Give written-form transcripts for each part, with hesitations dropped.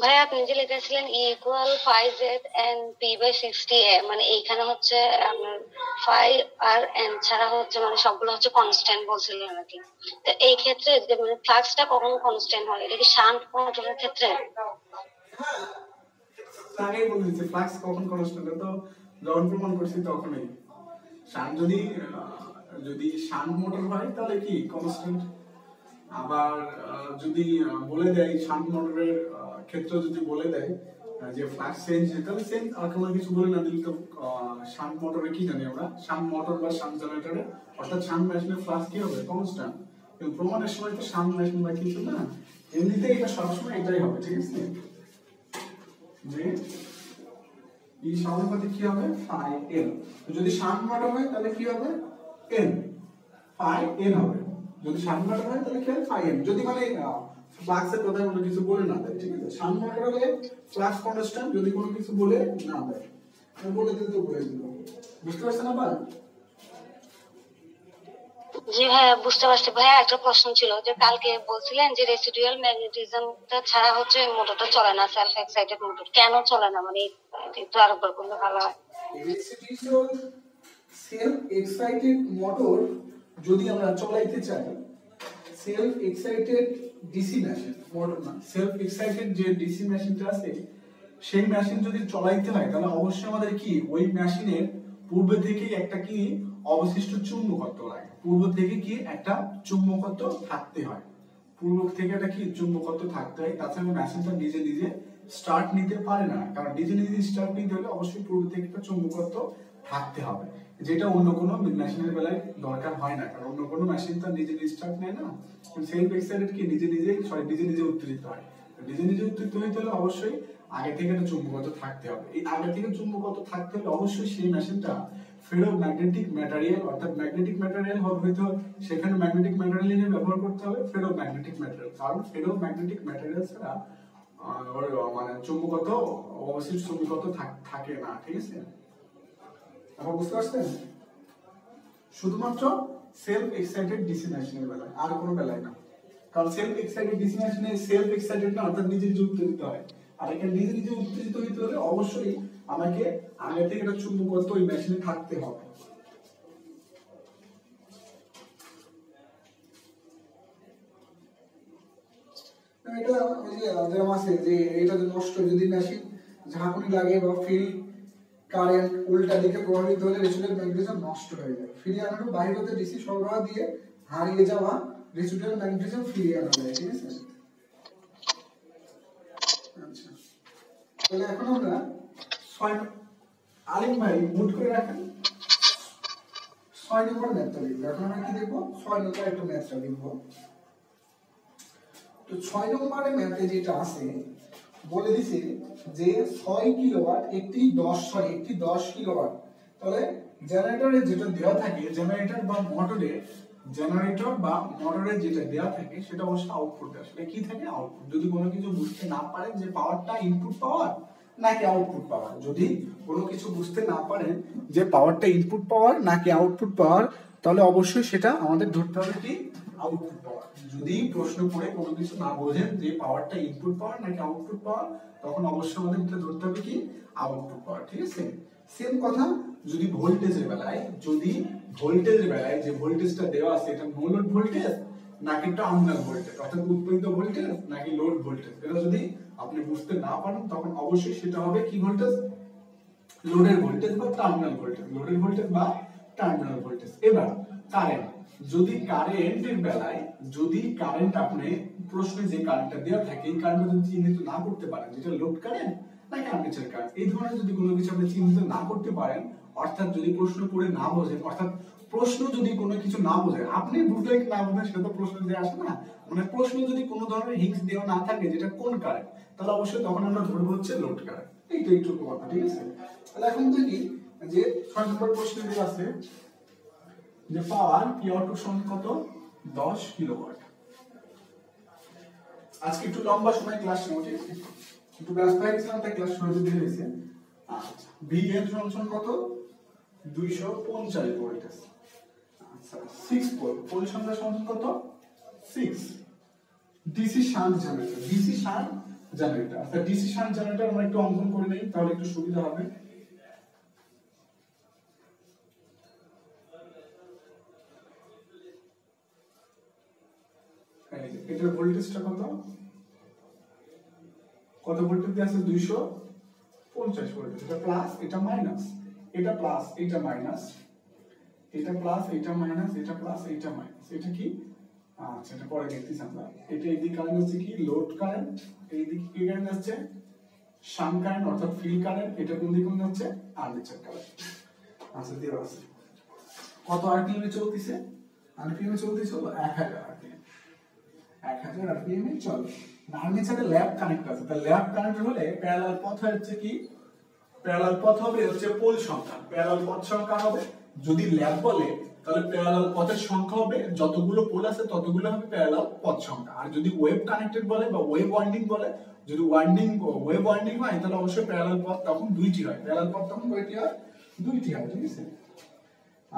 ভাই আপনি যে লিখেছিলেন equal phi Z and P by 60 মানে এইখানে হচ্ছে আপনার ফাই আর এন ছাড়া হচ্ছে মানে সবগুলো হচ্ছে কনস্ট্যান্ট বলছিলেন নাকি? তো এই ক্ষেত্রে যে মানে ফ্লাক্সটা কখন কনস্ট্যান্ট হয়, এটা কি শান্ট মোটরের ক্ষেত্রে? আগেই বলে দিচ্ছি ফ্লাক্স কখন কনস্ট্যান্ট, তো যখন প্রমাণ করছি তখনই। শান্ট যদি যদি শান্ট মোটর হয় তাহলে কি কনস্ট্যান্ট। আবার যদি বলে দেয় শান্ট মোটরের ক্ষেত্রে যদি বলে দেয় যে ফ্লাক্স চেঞ্জ, তাহলে চেঞ্জ। আর কোনো কিছু বলে না দিলে তো শান্ট মোটরে কি জানি আমরা, শান্ট মোটর বা শান্ট জেনারেটরে অর্থাৎ শান্ট মেশিনের ফ্লাক্স কি হবে, কনস্ট্যান্ট। কিন্তু প্রমাণের সময় তো শান্ট মেশিন বা কিছু না, এমনিতে এটা সবসময় এটাই হবে, ঠিক আছে। যে এই সমানুপাতিক কি হবে, ফাই এন। যদি শান্ট মোটর হয় তাহলে কি হবে, এন ফাই এন হবে। যদি শান্ট মোটর হয় তাহলে কি হবে, ফাই এন। যদি মানে ফ্লাক্সের কথা কোনো কিছু বলে না দেয়, ঠিক আছে। শান্ট মোটর হলে ফ্লাক্স কনস্ট্যান্ট, যদি কোনো কিছু বলে না দেয়। আমি বলে দিতে বলে দিল, বুঝতে পারছেন আবার? জি ভাইয়া বুঝতে পারছি। ভাইয়া একটা প্রশ্ন ছিল যে কালকে বলছিলেন যে রেসিডুয়াল ম্যাগনেটিজমটা ছাড়া হচ্ছে মোটরটা চলে না, সেলফ এক্সাইটেড মোটর কেন চলে না, মানে একটু আরেকবার বললে ভালো হয়। রেসিডুয়াল সেলফ এক্সাইটেড মোটর যদি আমরা চলাইতে চাই, self excited DC machine, motor না, সেলফ এক্সাইটেড যে ডিসি মেশিনটা আছে সেই মেশিন যদি চলাইতে হয় তাহলে অবশ্যই আমাদের কি ওই মেশিনের পূর্ব থেকে একটা কি অবশিষ্ট চুম্বকত্ব লাগে। পূর্ব থেকে কি একটা চুম্বকত্ব থাকতে হয়, পূর্ব থেকে একটা কি চুম্বকত্ব থাকতে হয়। তাছাড়া মেশিনটা নিজে নিজে স্টার্ট নিতে পারে না, কারণ নিজে নিজে স্টার্ট নিতে হলে অবশ্যই পূর্ব থেকে একটা চুম্বকত্ব থাকতে হবে, যেটা অন্য কোনো মেশিনের বেলায় দরকার হয় না, কারণ অন্য কোনো মেশিন তো নিজে নিজে স্টার্ট নেয় না। সেলফ এক্সাইটেড কি নিজে নিজে উত্তেজিত হয়। নিজে নিজে উত্তেজিত হইতে হলে অবশ্যই আগে থেকে একটা চুম্বকত্ব থাকতে হবে। এই আগে থেকে চুম্বকত্ব থাকতে হলে অবশ্যই সেই মেশিনটা ফেরোম্যাগনেটিক ম্যাটেরিয়াল, অর্থাৎ ম্যাগনেটিক ম্যাটেরিয়াল হয়তো সেখানে ম্যাগনেটিক ম্যাটেরিয়াল ব্যবহার করতে হবে, ফেরোম্যাগনেটিক ম্যাটেরিয়াল। কারণ ফেরোম্যাগনেটিক ম্যাটেরিয়াল ছাড়া মানে চুম্বকত্ব অবশিষ্ট চুম্বকত্ব থাকে না, ঠিক আছে। এখন বুঝতে পারছেন? শুধুমাত্র সেলফ এক্সাইটেড ডিসি মেশিনের বেলায়, আর কোনো বেলায় না। কারণ সেলফ এক্সাইটেড ডিসি মেশিনে সেলফ এক্সাইটেড না, অর্থাৎ নিজে নিজে উত্তেজিত হয়। আর এখানে নিজে নিজে উত্তেজিত হইতে হলে অবশ্যই আমাকে আগে থেকে একটা চুম্বকত্ব ওই মেশিনে থাকতে হবে। এটা ওই যে যেরকম আছে যে এটা যদি নষ্ট, যদি মেশিন ঝাঁকুনি লাগে বা ফিল্ড কারেন্ট উল্টা দিকে প্রভাবিত হলে রেসিডুয়াল ম্যাগনেটিজম নষ্ট হয়ে যায়। ফিরিয়ে আনার বাইরে হতে ডিসি সরবরাহ দিয়ে হারিয়ে যাওয়া রেসিডুয়াল ম্যাগনেটিজম ফিরিয়ে আনা যায়, ঠিক আছে। আচ্ছা, তাহলে এখন আমরা 6 আলিম ভাই নোট করে রাখেন 6 নম্বর ম্যাথটা লিখবো। এখন আমরা কি দেখবো, 6 নম্বর একটা ম্যাথটা লিখবো। তো 6 নম্বরে ম্যাথে যেটা আছে বলে দিছে যে 6 কিলোওয়াট একটি 10 কিলোওয়াট। তাহলে জেনারেটরে যেটা দেওয়া থাকে, জেনারেটর বা মোটরে যেটা দেওয়া থাকে সেটা অবশ্যই আউটপুট দেয়। সেটা কি থাকে, আউটপুট। যদি কোনো কিছু বুঝতে না পারেন যে পাওয়ারটা ইনপুট পাওয়ার নাকি আউটপুট পাওয়ার, যদি কোনো কিছু বুঝতে না পারেন যে পাওয়ারটা ইনপুট পাওয়ার নাকি আউটপুট পাওয়ার, তাহলে অবশ্যই সেটা আমাদের ধরতে হবে কি, আউটপুট পাওয়ার। যদি প্রশ্ন করে কোনো কিছু না বোঝেন যে পাওয়ারটা ইনপুট পাওয়ার নাকি আউটপুট পাওয়ার, তখন অবশ্যই আমাদের ধরতে হবে কি, আউটপুট পাওয়ার, ঠিক আছে। সেম কথা যদি ভোল্টেজের বেলায়, যে ভোল্টেজটা দেওয়া আছে এটা নো লোড ভোল্টেজ নাকি টার্মিনাল ভোল্টেজ, অর্থাৎ উৎপাদিত ভোল্টেজ নাকি লোড ভোল্টেজ, এটা যদি আপনি বুঝতে না পারেন তখন অবশ্যই সেটা হবে কি ভোল্টেজ, লোডের ভোল্টেজ বা টার্মিনাল ভোল্টেজ, লোডের ভোল্টেজ বা টার্মিনাল ভোল্টেজ। এবার কারেন্ট, যদি কারেন্টের বেলায়, যদি কারেন্ট আপনি প্রশ্নে যে কারেন্টটা দেওয়া থাকে এই কারেন্ট যদি চিহ্নিত না করতে পারেন, যেটা লোড কারেন্ট নাকি আর্মেচার কারেন্ট, এই ধরনের যদি কোনো কিছু আপনি চিহ্নিত না করতে পারেন, অর্থাৎ যদি প্রশ্ন পড়ে না বোঝেন, অর্থাৎ প্রশ্ন যদি কোনো কিছু না বোঝেন, আপনি বুঝলে কি না বুঝলেন সেটা তো প্রশ্ন দিয়ে আসে না, মানে প্রশ্ন যদি কোনো ধরনের হিংস দেওয়া না থাকে যেটা কোন কারেন্ট, তাহলে অবশ্যই তখন আমরা ধরবো হচ্ছে লোড কারেন্ট। এইটা একটু কথা, ঠিক আছে। তাহলে এখন দেখি যে 6 নম্বর প্রশ্নে দেওয়া আছে যে পাওয়ার পি আউটপুট সমান কত, 10 কিলোওয়াট। আজকে একটু লম্বা সময় ক্লাস নেব, ঠিক আছে। একটু ক্লাস পাইছিলাম তাই ক্লাস শুরুতে দিয়ে হয়েছে। আচ্ছা, ভিএন সমান কত, 250 ভোল্ট আছে। আচ্ছা, 6 পোল পরিসংখ্যা সমান কত, 6। DC shunt generator, DC shunt generator. আচ্ছা ডিসি শান্ট জেনারেটর আমরা একটু অঙ্কন করে নেই তাহলে একটু সুবিধা হবে। এটার ভোল্টেজটা কত ভোল্টেজ আছে 250 ভোল্ট। এটা প্লাস এটা মাইনাস, এটা প্লাস এটা মাইনাস, এটা প্লাস এটা মাইনাস, এটা প্লাস এটা মাইনাস, এটা কি আচ্ছা এটা পরে দেখতেছি আমরা। এটা এইদিকে কারেন্ট হচ্ছে কি লোড কারেন্ট, এইদিকে কি কারেন্ট আছে শান্ট কারেন্ট অর্থাৎ ফিল্ড কারেন্ট, এটা কোন দিকে হচ্ছে আর্মেচার কারেন্ট। আচ্ছা দেওয়া আছে কত আরপিএম এ চলতেছে, আরপিএম এ চলতেছে 1000 আরপিএম, 1000 আরপিএম এ চলে। আর্মেচারে ল্যাপ কানেক্ট আছে, তাহলে ল্যাপ কানেক্ট হলে প্যারালাল পথ হচ্ছে কি প্যারালাল পথ হবে হচ্ছে পোল সংখ্যা, প্যারালাল পথ সংখ্যা হবে। যদি ল্যাপ বলে তাহলে প্যারালাল পথের সংখ্যা হবে যতগুলো পোল আছে ততগুলো হবে প্যারালাল পথ সংখ্যা। আর যদি ওয়েভ কানেক্টেড বলে বা ওয়েভ ওয়াইন্ডিং বলে, যদি ওয়েভ ওয়াইন্ডিং হয় তাহলে অবশ্যই প্যারালাল পথ তখন দুইটি হয়, প্যারালাল পথ তখন কয়টি হয় দুইটি হয়, ঠিক আছে।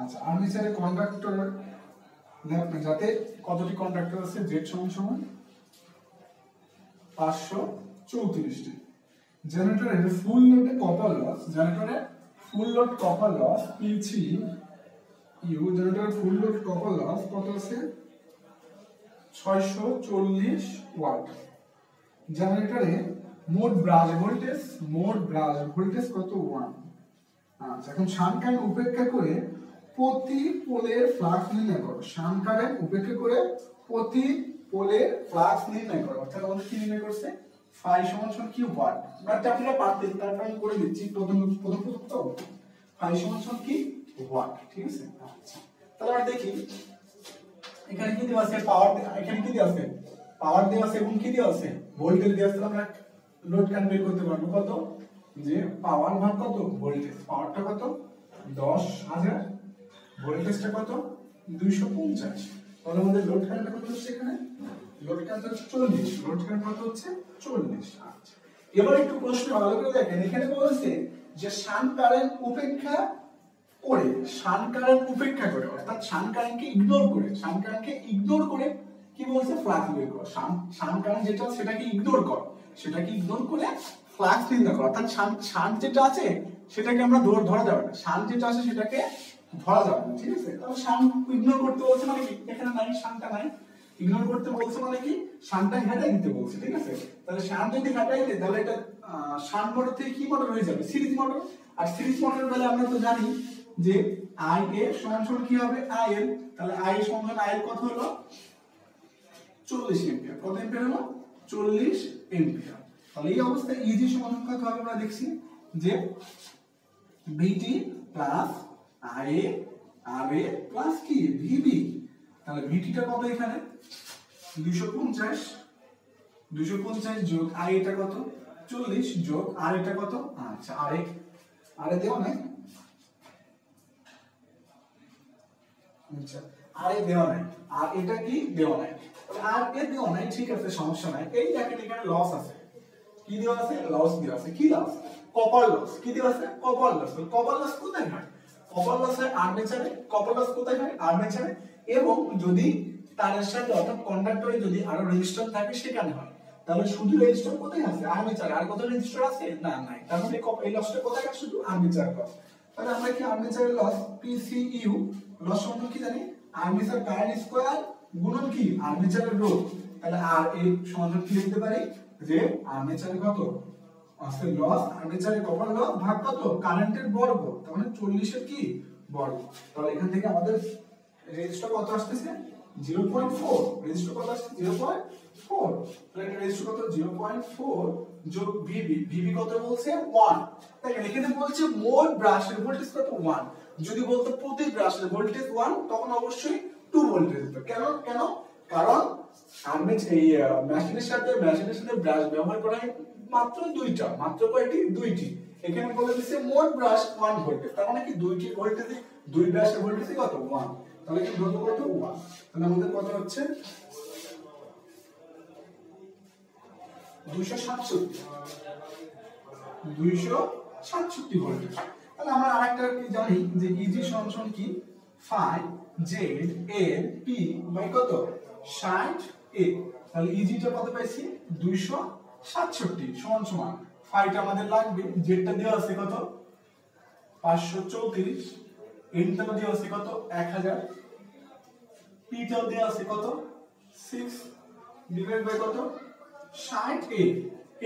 আচ্ছা আর্মেচারে কন্ডাক্টর ল্যাপ যাতে কতটি কন্ডাক্টর আছে জেড সমান 534টি। জেনারেটরের ফুল লোডে কপার লস, জেনারেটরের full load copper loss P3 U, জেনারেটরের ফুল লোড কপার লস কত আছে 640 ওয়াট। জেনারেটরে মোট ব্রাশ ভোল্টেজ কত 1। আচ্ছা এখন শান্ট কারেন্ট উপেক্ষা করে প্রতি পোলের ফ্লাক্স নির্ণয় করো, শান্ট কারেন্ট উপেক্ষা করে প্রতি পোলের ফ্লাক্স নির্ণয় করো। অর্থাৎ আমাদের কি নির্ণয় করছে ফাই সমান কি ওয়াট, বাট আপনারা পারতেন তারপর আমি করে দিচ্ছি প্রথম তো ফাই সমান কি ওয়াট, ঠিক আছে। আচ্ছা তাহলে আমরা দেখি এখানে কি দেওয়া আছে পাওয়ার, এখানে কি দেওয়া আছে পাওয়ার দেওয়া আছে এবং কি দেওয়া আছে ভোল্টেজ দেওয়া আছে। আমরা লোড কারেন্ট বের করতে পারবো কত যে পাওয়ার ভাগ কত ভোল্টেজ, পাওয়ারটা কত 10000, ভোল্টেজটা কত 250। তাহলে আমাদের লোড কারেন্ট কত হচ্ছে এখানে লোড কারেন্ট হচ্ছে 40, লোড কারেন্ট কত হচ্ছে 40। আচ্ছা এবার একটু প্রশ্ন ভালো করে দেখেন, এখানে বলেছে যে শান্ট কারেন্ট উপেক্ষা করে অর্থাৎ শান্ট কারেন্টকে ইগনোর করে কি বলছে ফ্লাক্স বের করো। শান্ট কারেন্ট যেটা সেটাকে ইগনোর করে ফ্লাক্স নির্ণয় করো। অর্থাৎ শান্ট যেটা আছে সেটাকে আমরা ধরা যাবে না, শান্ট যেটা আছে সেটাকে ধরা যাবে না, ঠিক আছে। তাহলে শান্ট ইগনোর করতে বলছে মানে কি এখানে নাই শান্টটা নাই, ইগনোর করতে বলছে মানে কি শান্টটা হটাই দিতে বলছে, ঠিক আছে। তাহলে শান্ট যদি হটাই দেয় তাহলে এটা শান্ট মোটর থেকে কি মোটর হয়ে যাবে সিরিজ মোটর। আর সিরিজ মোটরের বেলা আমরা তো জানি যে IA সমান কি হবে IL, তাহলে I সমান IL কত হলো 40 এম্পিয়ার, কত এম্পিয়ার হলো 40 এম্পিয়ার। তাহলে এই অবস্থায় ইজি সমান কত হবে আমরা দেখছি যে VT plus IA RA plus কি VB। তাহলে VT টা কত এখানে 250 যোগ IA টা কত 40 যোগ RA টা কত আচ্ছা RA দেওয়া নাই, আচ্ছা RA দেওয়া নাই আর এটা কি দেওয়া নাই, RA দেওয়া নাই ঠিক আছে সমস্যা নাই। এই দেখেন এখানে লস আছে, কি দেওয়া আছে লস দেওয়া আছে, কি লস কপার লস, কি দেওয়া আছে কপার লস। কপার লস কোথায় হয় কপার লস হয় আর্মেচারে, কপার লস কোথায় হয় আর্মেচারে, এবং যদি তারের সাথে অর্থাৎ কন্ডাক্টরে যদি আরো রেজিস্ট্যান্স থাকে সেখানে হয়। তাহলে শুধু রেজিস্ট্যান্স কোথায় আছে আর্মেচারে, আর কত রেজিস্ট্যান্স আছে না নাই, তার মানে এই লসটা কোথায় আছে শুধু আর্মেচার লস। তাহলে আমরা কি আর্মেচারের লস PCU লস সমান কি জানি আর্মেচার কারেন্ট স্কয়ার গুণন কি আর্মেচারের রোধ। তাহলে RA সমান কি লিখতে পারি যে আর্মেচারে কত আছে লস, আর্মেচারে কপার লস ভাগ কত কারেন্টের বর্গ, তার মানে 40 এর কি বর্গ। তাহলে এখান থেকে আমাদের রেজিস্টার কত আসছে 0.4, রেজিস্টার কত আসছে 0.4। তাহলে এটা রেজিস্টার কত 0.4 যোগ VB কত বলছে 1। দেখেন এখানে বলছে মোট ব্রাশের ভোল্টেজ কত 1, যদি বলতো প্রতি ব্রাশের ভোল্টেজ 1 তখন অবশ্যই 2 ভোল্টেজ হতো। কেন কারণ মেশিনের সাথে ব্রাশ ব্যবহার করা হয় মাত্র দুইটা, মাত্র কয়টি দুইটি। এখানে বলে দিচ্ছে মোট ব্রাশ 1 ভোল্টেজ, তার মানে কি দুইটি ভোল্টেজ দুই ব্রাশের ভোল্টেজ কত 1, তাহলে কি ধরবো কত 1। তাহলে আমাদের কত হচ্ছে 267 ভোল্টেজ। তাহলে আমরা আরেকটা কি জানি যে ইজি সমান কি phi Z L P by কত 60 এ। তাহলে ইজিটা কত পাইছি 267 67 সমান সমান ফাইটা আমাদের লাগবে, জেডটা দেওয়া আছে কত 534, এনটাও দেওয়া আছে কত 1000, পিটাও দেওয়া আছে কত 6 ডিভাইড বাই কত 60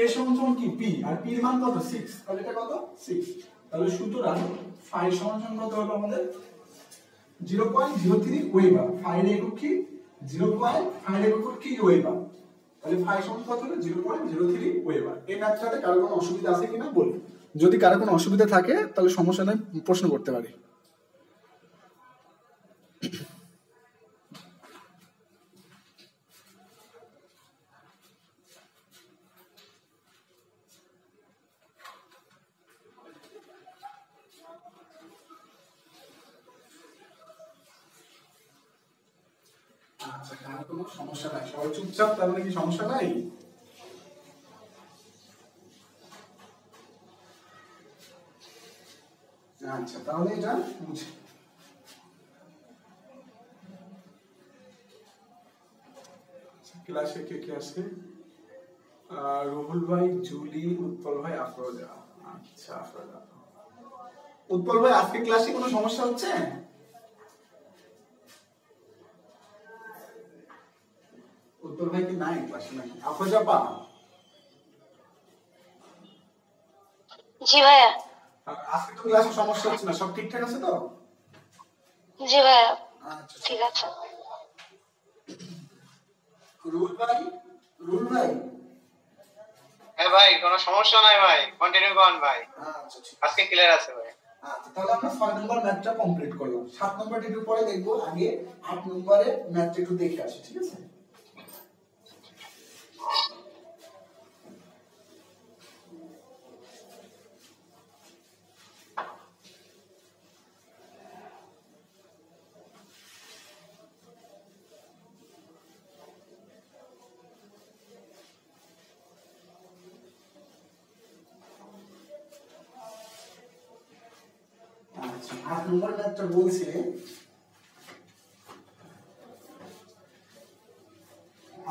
এ সমান সমান কি পি, আর পি এর মান কত 6, তাহলে এটা কত 6। তাহলে সুতরাং ফাই সমান সমান কত হলো আমাদের 0.03 ওয়েবার। ফাই এর একক কি 0.5 একক কি ওয়েবার, তাহলে ফাই সমান কত হলো 0.03 ওয়েবার। এই ম্যাথটাতে কারো কোনো অসুবিধা আছে কিনা বল, যদি কারো কোনো অসুবিধা থাকে তাহলে সমস্যা নেই, প্রশ্ন করতে পারি। আচ্ছা, কার কোনো সমস্যা নাই, সবাই চুপচাপ, তার মানে কি সমস্যা নাই? আচ্ছা, তাহলে এটা বুঝি। ক্লাসে কে কে আছে? রুহুল ভাই, জুলি, উৎপল ভাই, আফরোজা। আচ্ছা আফরোজা, উৎপল ভাই আজকে ক্লাসে কোনো সমস্যা হচ্ছে? উৎপল ভাই কি নাই ক্লাসে নাকি? আফরোজা পা? জি ভাইয়া। আজকে তো ক্লাসে সমস্যা হচ্ছে না, সব ঠিকঠাক আছে তো? জি ভাইয়া। আচ্ছা ঠিক আছে। রুহুল ভাই, রুহুল ভাই। হ্যাঁ ভাই, কোনো সমস্যা নাই ভাই, কন্টিনিউ করুন ভাই। আচ্ছা ঠিক আজকে ক্লিয়ার আছে ভাই। আচ্ছা, তাহলে আমরা 6 নম্বর ম্যাথটা কমপ্লিট করলাম। 7 নম্বরটা একটু পরে দেখবো, আগে 8 নম্বরের ম্যাথটা একটু দেখে আসি, ঠিক আছে? আচ্ছা, 8 নম্বর ম্যাথটা বলছে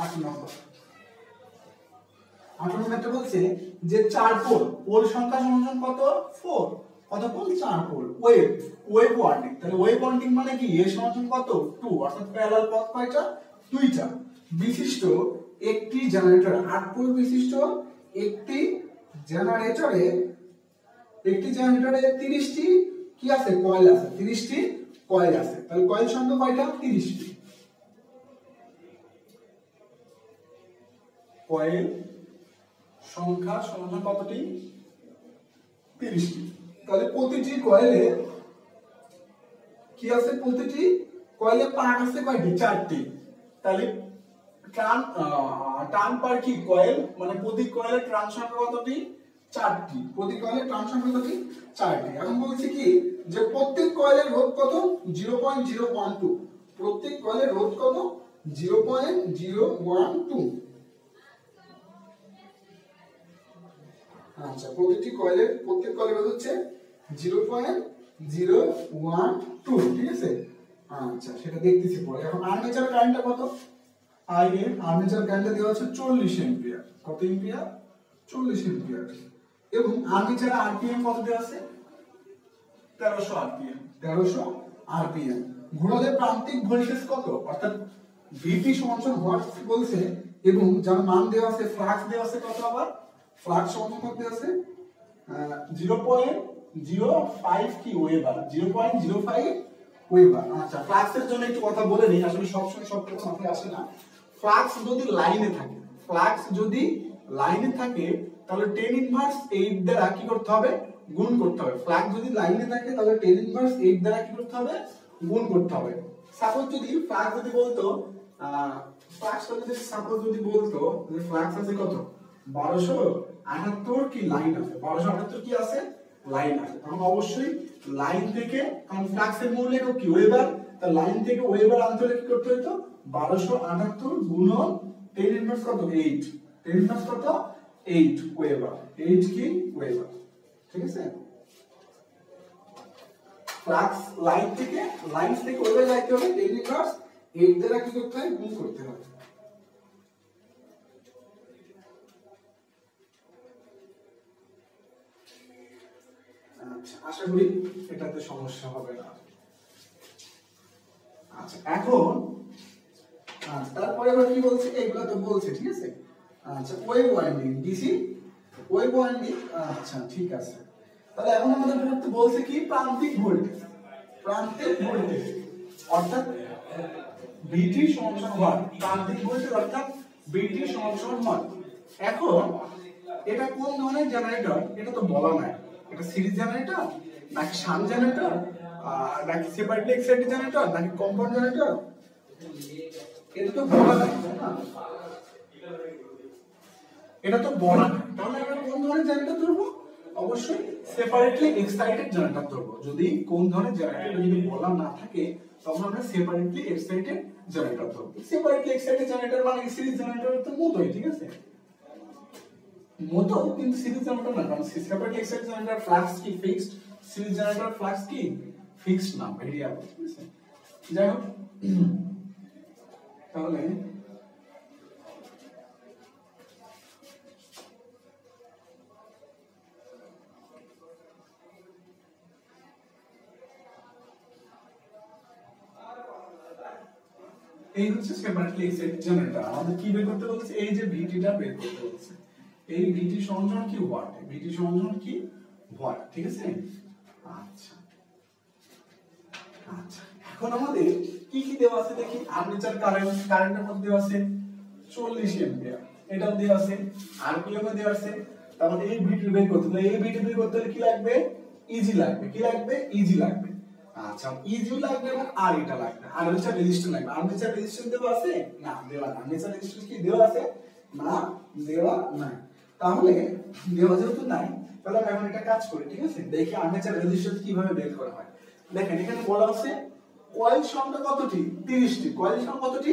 8 নম্বর ম্যাথটা বলছে যে 4 পোল, পোল সংখ্যা সমান কত 4, কত পোল 4 পোল, ওয়েভ ওয়ান্ডিং, তাহলে ওয়েভ ওয়ান্ডিং মানে কি এ সমান কত 2, অর্থাৎ প্যারালাল পথ কয়টা 2টা, বিশিষ্ট একটি জেনারেটর, 8 পোল বিশিষ্ট একটি জেনারেটরে 30টি কি আছে কয়েল আছে, 30টি কয়েল আছে, তাহলে কয়েল সংখ্যা কয়টা 30টি, কয়েল সংখ্যা সমান কতটি 30টি, তাহলে প্রতিটি কয়েলে কি আছে, প্রতিটি কয়েলে পার্ট আছে কয়টি 4টি, তাহলে টার্ন পার কি কয়েল, মানে প্রতি কয়েলের টার্ন সংখ্যা কতটি 4টি, প্রতি কয়েলের টার্ন সংখ্যা কতটি 4টি। এখন বলছি কি যে প্রত্যেক কয়েলের রোধ কত 0.012, প্রত্যেক কয়েলের রোধ কত 0.012। আচ্ছা, প্রত্যেক কয়েলের রোধ হচ্ছে 0.012, ঠিক আছে? আচ্ছা, সেটা দেখতেছি পরে। এখন আর্মেচার কারেন্টটা কত, আর্মেচার কারেন্টটা দেওয়া আছে 40 অ্যাম্পিয়ার, কত অ্যাম্পিয়ার 40 অ্যাম্পিয়ার, এবং আর্মেচার আরপিএম কত দেওয়া আছে 1300 আরপিএম, 1300 আরপিএম। ঘূর্ণনের প্রান্তিক ভোল্টেজ কত, অর্থাৎ ভিপি সমান ওয়াট বলছে, এবং যার মান দেওয়া আছে, ফ্লাক্স দেওয়া আছে কত, আবার ফ্লাক্স সমান কত দেওয়া আছে 0.05 কি ওয়েবার, 0.05 ওয়েবার। আচ্ছা, ফ্লাক্সের জন্য একটু কথা বলে নিই, আসলে সবসময় সব কথা মাথায় আসে না। ফ্লাক্স যদি লাইনে থাকে, তাহলে 10 ইনভার্স 8 দ্বারা কি করতে হবে, গুণ করতে হবে। ফ্লাক্স যদি লাইনে থাকে তাহলে 10 ইনভার্স 8 দ্বারা কি করতে হবে, গুণ করতে হবে। সাপোজ যদি ফ্লাক্স যদি বলতো যে ফ্লাক্স আছে কত 1278 কি লাইন আছে, 1278 কি আছে লাইন আছে, তখন অবশ্যই লাইন থেকে, কারণ ফ্লাক্সের মূল একক কি ওয়েবার, তাহলে লাইন থেকে ওয়েবার আনতে হলে কি করতে হতো 1278 গুণন 10 ইনভার্স কত 8, 10 ইনভার্স কত 8 ওয়েবার, 8 কি ওয়েবার, ঠিক আছে? ফ্লাক্স লাইন থেকে ওয়েবার যাইতে হলে 10 ইনভার্স 8 দ্বারা কি করতে হয়, গুণ করতে হয়। আচ্ছা আশা করি এটাতে সমস্যা হবে না। আচ্ছা এখন তারপরে আবার কি বলছে, এইগুলো তো বলছে ঠিক আছে। আচ্ছা wave winding DC wave winding, আচ্ছা ঠিক আছে। তাহলে এখন আমাদের পড়তে বলছে কি প্রান্তিক ভোল্টেজ, প্রান্তিক ভোল্টেজ অর্থাৎ ভিটি সমান ওয়াট, প্রান্তিক ভোল্টেজ অর্থাৎ ভিটি সমান ওয়াট। এখন এটা কোন ধরনের জেনারেটর এটা তো বলা নাই, এটা সিরিজ জেনারেটর নাকি শান্ট জেনারেটর নাকি সেপারেটলি এক্সাইটেড জেনারেটর নাকি কম্পাউন্ড জেনারেটর, এটা তো বলা নাই না, এটা তো বলা নাই। তাহলে আমরা কোন ধরনের জেনারেটর ধরবো, অবশ্যই সেপারেটলি এক্সাইটেড জেনারেটর ধরবো। যদি কোন ধরনের জেনারেটর যদি বলা না থাকে তখন আমরা সেপারেটলি এক্সাইটেড জেনারেটর ধরবো। সেপারেটলি এক্সাইটেড জেনারেটর মানে সিরিজ জেনারেটর তো মতোই ঠিক আছে, মতো কিন্তু সিরিজ জেনারেটর না, কারণ সেপারেটলি এক্সাইটেড জেনারেটর ফ্লাক্স কি ফিক্সড, সিরিজ জেনারেটর ফ্লাক্স কি ফিক্সড না, ভেরিয়েবল ঠিক আছে। যাই হোক তাহলে এই হচ্ছে সেপারেটলি এক্সাইটেড জেনারেটর। আমাদের কি বের করতে বলছে, এই যে ভিটিটা বের করতে বলছে, এই ভিটি সমান কি ওয়াট, ভিটি সমান কি ওয়াট ঠিক আছে। আচ্ছা আচ্ছা এখন আমাদের কি কি দেওয়া আছে দেখি, আর্মেচার কারেন্ট, কারেন্টের মধ্যে দেওয়া আছে 40 অ্যাম্পিয়ার, এটাও দেওয়া আছে, আরপিএম এ দেওয়া আছে। তারপরে এই ভিটি বের করতে, তো এই ভিটি বের করতে হলে কি লাগবে, ইজি লাগবে, কি লাগবে ইজি লাগবে। আচ্ছা ইজি লাগবে এবং আর এটা লাগবে, আর্মেচার রেজিস্ট্যান্স লাগবে। আর্মেচার রেজিস্ট্যান্স দেওয়া আছে না, দেওয়া না। আর্মেচার রেজিস্ট্যান্স কি দেওয়া আছে না, দেওয়া নাই। তাহলে দেওয়া যেহেতু নাই তাহলে আমরা এখন একটা কাজ করি ঠিক আছে, দেখি আর্মেচার রেজিস্ট্যান্স কিভাবে বের করা হয়। দেখেন এখানে বলা আছে কয়েল সংখ্যা কতটি, 30টি, কয়েল সংখ্যা কতটি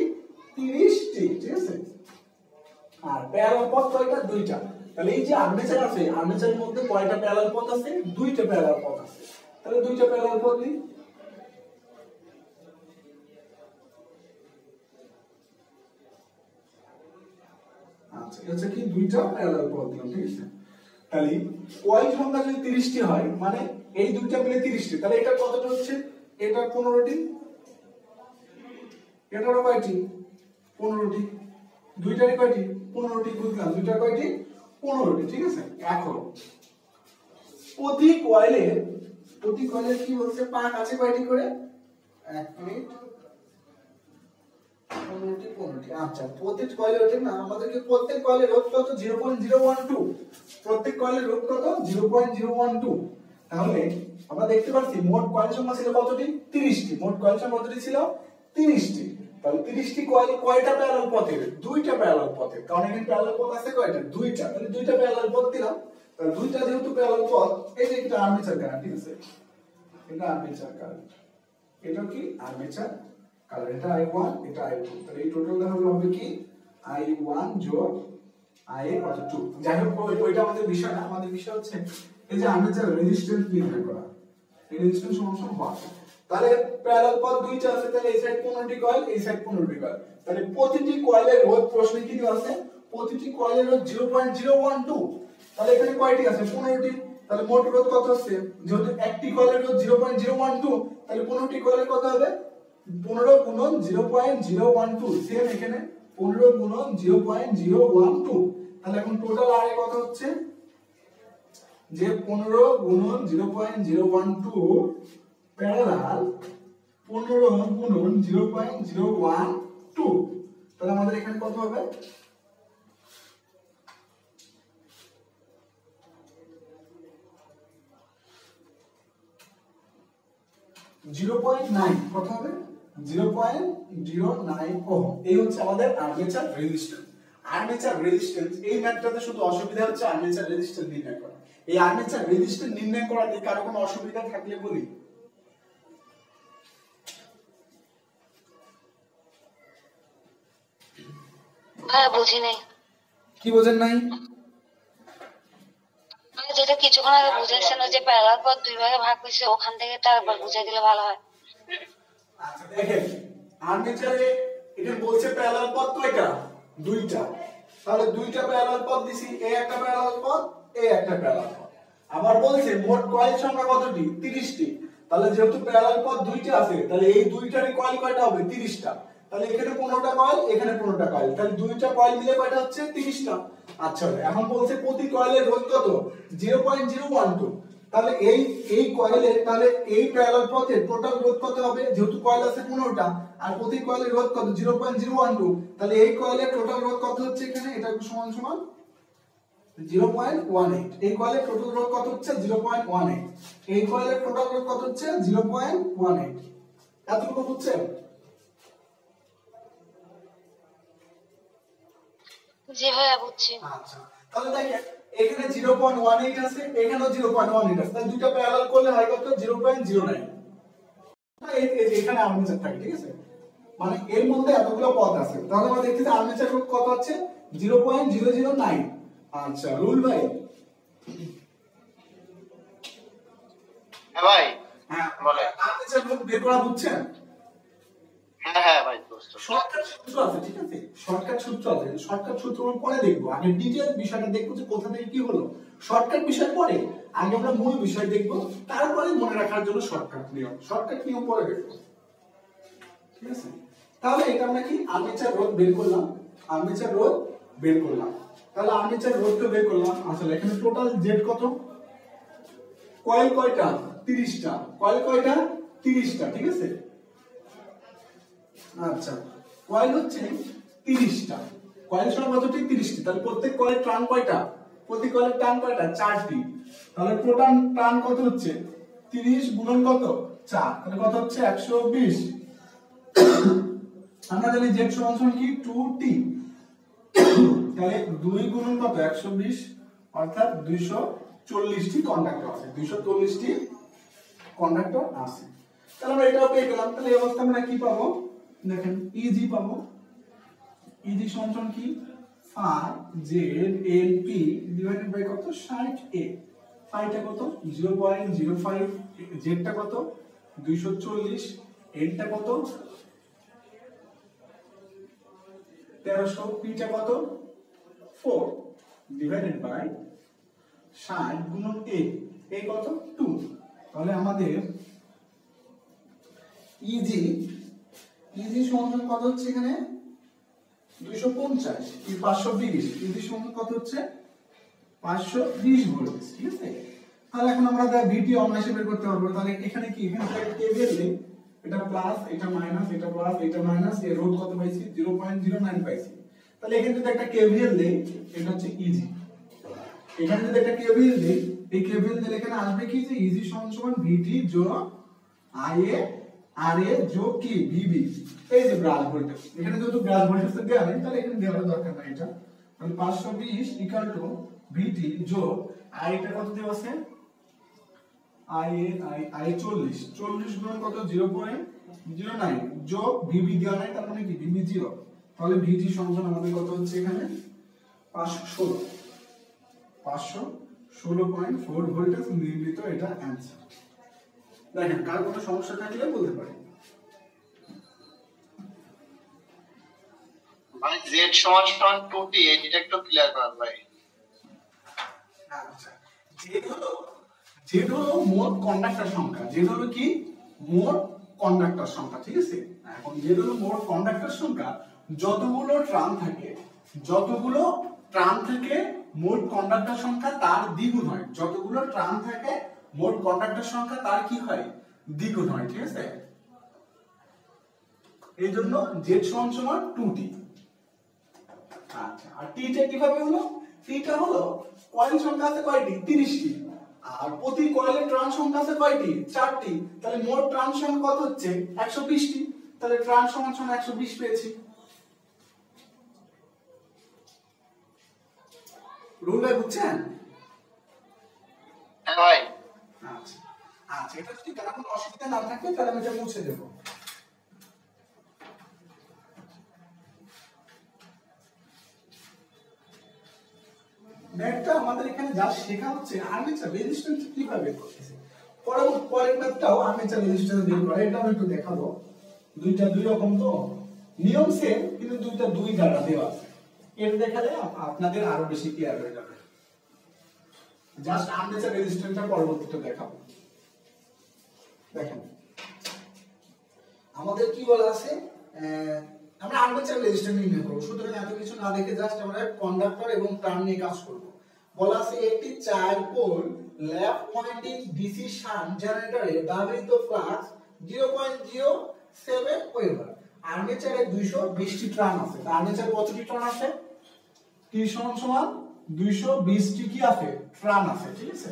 30টি ঠিক আছে, আর প্যারালাল পথ কয়টা, দুইটা। তাহলে এই যে আর্মেচার আছে, আর্মেচারের মধ্যে কয়টা প্যারালাল পথ আছে, দুইটা প্যারালাল পথ আছে। তাহলে দুইটা প্যারালাল পথ নিই, আচ্ছা এটা হচ্ছে কি দুইটা প্যারালাল পথ দিলাম ঠিক আছে। তাহলে কয়েল সংখ্যা যদি 30টি হয় মানে এই দুইটা মিলে 30টি, তাহলে এটা কতটা হচ্ছে, এটা 15টি, এটারও কয়টি 15টি, দুইটারই কয়টি 15টি, বুঝলাম দুইটার কয়টি 15টি ঠিক আছে। এখন প্রতি কয়েলের কি বলছে পাক আছে কয়টি করে, 1 মিনিট 15টি। আচ্ছা প্রত্যেক কয়েলে ওঠে না, আমাদেরকে প্রত্যেক কয়েলের রোধ কত 0.012, প্রত্যেক কয়েলের রোধ কত 0.012। তাহলে আমরা দেখতে পাচ্ছি মোট কয়েল সংখ্যা ছিল কতটি 30টি, মোট কয়েল সংখ্যা কতটি ছিল 30টি। তাহলে 30টি কয়েল কয়টা প্যারালাল পথের, দুইটা প্যারালাল পথের, কারণ এখানে প্যারালাল পথ আছে কয়টা, দুইটা। তাহলে দুইটা প্যারালাল পথ দিলাম, তাহলে দুইটা যেহেতু প্যারালাল পথ, এই যে এটা আর্মেচার কারেন্ট ঠিক আছে, এটা আর্মেচার কারেন্ট, এটা কি আর্মেচার কারেন্ট, এটা I1 এটা I2। তাহলে এই টোটালটা হবে কি I1 যোগ IA কত 2। যাই হোক ওইটা আমাদের বিষয় না, আমাদের বিষয় হচ্ছে এই যে আর্মেচার রেজিস্ট্যান্স নির্ণয় করা, এই রেজিস্ট্যান্স সমান ওয়াট। তাহলে প্যারালাল পথ দুইটা আছে, তাহলে এই সাইড 15টি কয়েল, এই সাইড 15টি কয়েল। তাহলে প্রতিটি কয়েলের রোধ প্রশ্নে কি দেওয়া আছে, প্রতিটি কয়েলের রোধ 0.012। তাহলে এখানে কয়টি আছে 15টি, তাহলে মোট রোধ কত হচ্ছে, যেহেতু একটি কয়েলের রোধ 0.012 তাহলে 15টি কয়েলের কত হবে 15 গুণন 0.012, সেম এখানে 15 গুণন 0.012। তাহলে এখন টোটাল আরে কত হচ্ছে যে 15 গুণন 0.012 প্যারালাল 15 গুণন 0.012, তাহলে আমাদের এখানে কত হবে 0.9, কত হবে 0.09 ওহম। এই হচ্ছে আমাদের আর্মেচার রেজিস্ট্যান্স। আর্মেচার রেজিস্ট্যান্স এই ম্যাথটাতে শুধু অসুবিধা হচ্ছে আর্মেচার রেজিস্ট্যান্স নির্ণয় করা। এই আর্মেচার রেজিস্ট্যান্স নির্ণয় করাতে কারো কোনো অসুবিধা থাকলে বলি। ভাই বুঝি নাই। কি বোঝেন নাই? যেটা কিছুক্ষণ আগে বুঝাইছেন যে প্যারালাল পথ দুই ভাগে ভাগ হয়েছে, ওখান থেকে তার একবার বুঝাই দিলে ভালো হয়। আচ্ছা দেখেন আর্মেচারে এটা বলছে প্যারালাল পথ কয়টা, দুইটা। তাহলে দুইটা প্যারালাল পথ দিছি, এই একটা প্যারালাল পথ, এই একটা প্যারালাল পথ। আবার বলছে মোট কয়েল সংখ্যা কতটি? 30টি। তাহলে যেহেতু প্যারালাল পথ দুইটা আছে, তাহলে এই দুইটারই কয়েল কয়টা হবে? 30টা। তাহলে এখানে 15টা কয়েল, এখানে 15টা কয়েল, তাহলে দুইটা কয়েল মিলে কয়টা হচ্ছে? 30টা। আচ্ছা, এখন বলছে প্রতি কয়েলের রোধ কত? 0.012। তাহলে এই কয়েলের, তাহলে এই প্যারালাল পথের টোটাল রোধ কত হবে? যেহেতু কয়েল আছে 15টা আর প্রতি কয়েলের রোধ কত? 0.012। তাহলে এই কয়েলের টোটাল রোধ কত হচ্ছে এখানে? এটা সমান সমান 0.18। এই কয়েলের টোটাল রোধ কত হচ্ছে? 0.18। এই কয়েলের টোটাল রোধ কত হচ্ছে? 0.18। এতটুকু হচ্ছে? জি ভাইয়া বুঝছি। আচ্ছা, তাহলে দেখেন এখানে 0.18 আছে, এখানেও 0.18 আছে, তাহলে দুটো প্যারালাল করলে হয় কত? 0.09। এখানে আর্মেচার থাকে, ঠিক আছে? মানে এর মধ্যে এতগুলো পথ আছে, তাহলে আমরা দেখতেছি আর্মেচার রোধ কত আছে? 0.009। আচ্ছা রুল ভাই। হ্যাঁ ভাই। হ্যাঁ বলে আর্মেচার রোধ বের করা বুঝছেন? হ্যাঁ ভাই দোস্ত। শর্টকাট সূত্র আছে, ঠিক আছে? শর্টকাট সূত্র আছে, শর্টকাট সূত্র আমরা পরে দেখবো। আগে ডিটেইলস বিষয়টা দেখবো যে কোথা থেকে কি হলো। শর্টকাট বিষয় পরে, আগে আমরা মূল বিষয় দেখবো, তারপরে মনে রাখার জন্য শর্টকাট নিয়ম পরে দেখবো, ঠিক আছে? তাহলে এটা আমরা কি আর্মেচার রোধ বের করলাম, আর্মেচার রোধ বের করলাম। তাহলে আর্মেচার রোধ তো বের করলাম। আসলে এখানে টোটাল জেড কত? কয়েল কয়টা? 30টা। কয়েল কয়টা? 30টা, ঠিক আছে? আচ্ছা, কয়েল হচ্ছে 30টা। কয়েল সংখ্যা কতটি? 30টি। তাহলে প্রত্যেক কয়েলের টার্ন কয়টা? প্রতি কয়েলের টার্ন কয়টা? 4টি। তাহলে টোটাল টার্ন কত হচ্ছে? 30 গুণন কত? 4, তাহলে কত হচ্ছে? 120। আমরা জানি z সমান কি? 2t। তাহলে 2 গুণন কত? 120, অর্থাৎ 240টি কন্ডাক্টর আছে, 240টি কন্ডাক্টর আছে। তাহলে আমরা এটাও পেয়ে গেলাম। তাহলে এই অবস্থা আমরা কি পাবো? দেখেন Eg পাবো। Eg সমান কি? 5ZNP ডিভাইডেড বাই কত? 60A। ফাইটা কত? 0.05, জেডটা কত? 240, এনটা কত? 1300, পিটা কত? 4 ডিভাইডেড বাই 60 গুণন a, a কত? 2। তাহলে আমাদের Eg সমান কত হচ্ছে এখানে? 250, 520। Eg সমান কত হচ্ছে? 520 ভোল্ট, ঠিক আছে? তাহলে এখন আমরা VT অনায়াসে বের করতে পারবো। তাহলে এখানে কি? এখানে KVL নেই, এটা প্লাস, এটা মাইনাস, এটা প্লাস, এটা মাইনাস, এর রোধ কত পাইছি? 0.09 পাইছি। তাহলে এখানে যদি একটা KVL দেই, এটা হচ্ছে Eg। এখানে যদি একটা KVL দেই, এই KVL দিলে এখানে আসবে কি? যে Eg সমান VT যোগ IA RA যোগ কি? VB। এই যে ব্রাশ ভোল্টেজ, এখানে যেহেতু ব্রাশ ভোল্টেজটা দেওয়া নেই, তাহলে এখানে দেওয়ার দরকার নাই। এটা তাহলে 520 ইকুয়াল টু VT যোগ IA টা কত দেওয়া আছে? IA 40 গুণ কত? 0.09 যোগ VB দেওয়া নাই, তার মানে কি? VB 0। তাহলে VT সমান আমাদের কত হচ্ছে এখানে? 516.4 ভোল্টেজ নির্মিত। এটা অ্যানসার। দেখেন কার কোনো সমস্যা থাকলে বলতে পারেন। ভাই z সমান 2t, এটা একটু ক্লিয়ার করেন ভাই। আচ্ছা, জেড হলো মোট কন্ডাক্টর সংখ্যা। জেড হলো কি? মোট কন্ডাক্টর সংখ্যা, ঠিক আছে? এখন জেড হলো মোট কন্ডাক্টর সংখ্যা। যতগুলো ট্রাম থাকে, মোট কন্ডাক্টর সংখ্যা তার দ্বিগুণ হয়। যতগুলো ট্রাম থাকে মোট কন্ডাক্টর সংখ্যা তার কি হয়? দ্বিগুণ হয়, ঠিক আছে? এই জন্য জেড সমান 2t। আচ্ছা, আর টি টা কিভাবে হলো? টি টা হলো কয়েল সংখ্যা আছে কয়টি? 30টি। আর প্রতি কয়েলের ট্রান সংখ্যা আছে কয়টি? 4টি। তাহলে মোট ট্রান সংখ্যা কত হচ্ছে? 120টি। তাহলে ট্রান সমান 120 পেয়েছি। রুল ভাই বুঝছেন? হ্যাঁ ভাই। আচ্ছা আচ্ছা, এটা যদি কারো কোনো অসুবিধা না থাকে তাহলে আমি এটা মুছে দেব। নেটটা আমাদের এখানে যা শেখা হচ্ছে আর্মেচার রেজিস্ট্যান্স কিভাবে করতেছে। পরের ম্যাথটাও আর্মেচার রেজিস্ট্যান্স বের করা, এটা আমি একটু দেখাবো। দুইটা দুই রকম তো, নিয়ম সেম কিন্তু দুইটা দুই দ্বারা দেওয়া আছে। এটা দেখালে আপনাদের আরো বেশি ক্লিয়ার হয়ে যাবে। জাস্ট আর্মেচার রেজিস্ট্যান্সটা পরবর্তীতে দেখাবো। দেখেন আমাদের কি বলা আছে, আমরা আর্মেচার রেজিস্ট্যান্স নির্ণয় করব। সুতরাং এত কিছু না দেখে জাস্ট আমরা কন্ডাক্টর এবং টার্ন নিয়ে কাজ করব। বলা আছে একটি 4 পোল ল্যাপ ওয়াইন্ডিং ডিসি শান্ট জেনারেটরে ব্যবহৃত ফ্লাক্স 0.07 ওয়েবার। আর্মেচারে 220 টি টার্ন আছে। আর্মেচারে কতটি টার্ন আছে? T সমান 220 টি কি আছে? টার্ন আছে, ঠিক আছে।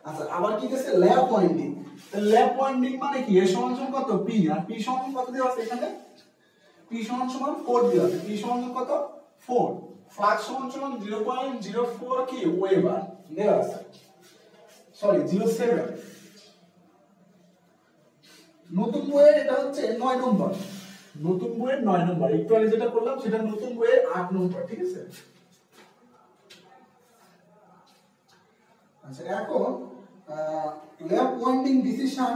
আচ্ছা আবার কি আছে? ল্যাপ ওয়াইন্ডিং। তাহলে ল্যাপ ওয়াইন্ডিং মানে কি? A সমান কত? P, আর P সমান কত দেওয়া আছে এখানে? P সমান 4 দেওয়া আছে। P সমান কত? 4। ফ্লাক্স সমান 0.04 কি ওয়েবার দেওয়া আছে, সরি 07। নতুন বইয়ের এটা হচ্ছে 9 নম্বর, নতুন বইয়ের 9 নম্বর। একটু আগে যেটা করলাম সেটা নতুন বইয়ের 8 নম্বর, ঠিক আছে। আচ্ছা এখন ল্যাপ ওয়াইন্ডিং ডিসিশন,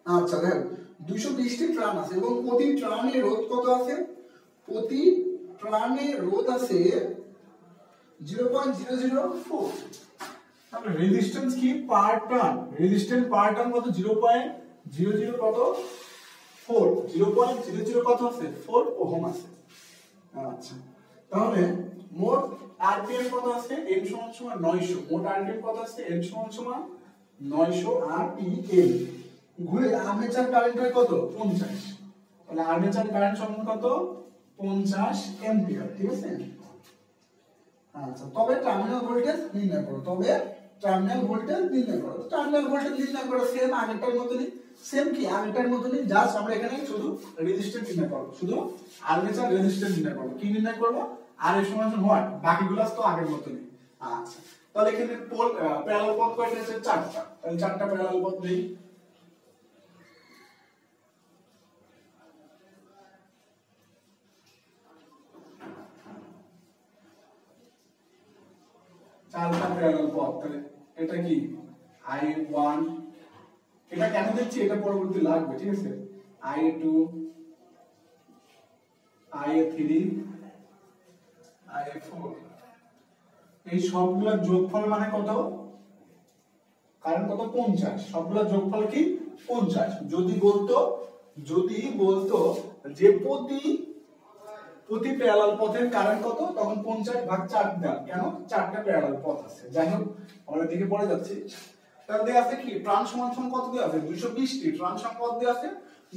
আচ্ছা দেখো 220 টি টার্ন আছে এবং প্রতি টার্নে রোধ কত আছে? প্রতি টার্নে রোধ আছে 0.004। তাহলে রেজিস্ট্যান্স কি পার টার্ন? রেজিস্ট্যান্স পার টার্ন কত? 0.00 কত? 4। 0.00 কত আছে? 4 ওহম আছে। আচ্ছা তাহলে মোট আরপিএম কত আছে? n সমান 900। মোট আরপিএম কত আছে? n সমান 900 আরপিএম। ঘুরে আর্মেচার কারেন্ট হয় কত? 50। তাহলে আর্মেচার কারেন্ট সমান কত? 50 অ্যাম্পিয়ার, ঠিক আছে। আচ্ছা তবে টার্মিনাল ভোল্টেজ নির্ণয় করো। টার্মিনাল ভোল্টেজ নির্ণয় করো সেম আগেরটার মতই। সেম কি আগেরটার মতই, জাস্ট আমরা এখানে শুধু রেজিস্ট্যান্স নির্ণয় করব। শুধু আর্মেচার রেজিস্ট্যান্স নির্ণয় করব। কি নির্ণয় করব? আর এর সমান হোয়াট, বাকিগুলো তো আগের মতই। আচ্ছা তাহলে এখানে পোল প্যারালাল পথ কয়টা আছে? 4টা। তাহলে 4টা প্যারালাল পথ দেই। চারটা প্যারালাল পথ। তাহলে এটা কি I1, এটা কেন দিচ্ছি এটা পরবর্তী লাগবে, ঠিক আছে। I2, I3, I4, এই সবগুলোর যোগফল মানে কত? কারণ কত? 50। সবগুলোর যোগফল কি? 50। যদি বলতো যে প্রতি প্যারালাল পথের কারেন্ট কত, তখন 50/4 দাও। কেন? 4টা প্যারালাল পথ আছে। যাই হোক আমরা দিকে পড়ে যাচ্ছি। তাহলে দেয়া আছে কি ট্রান্স সমান কত দেয়া আছে? 220 টি। ট্রান্স সমান কত দেয়া আছে?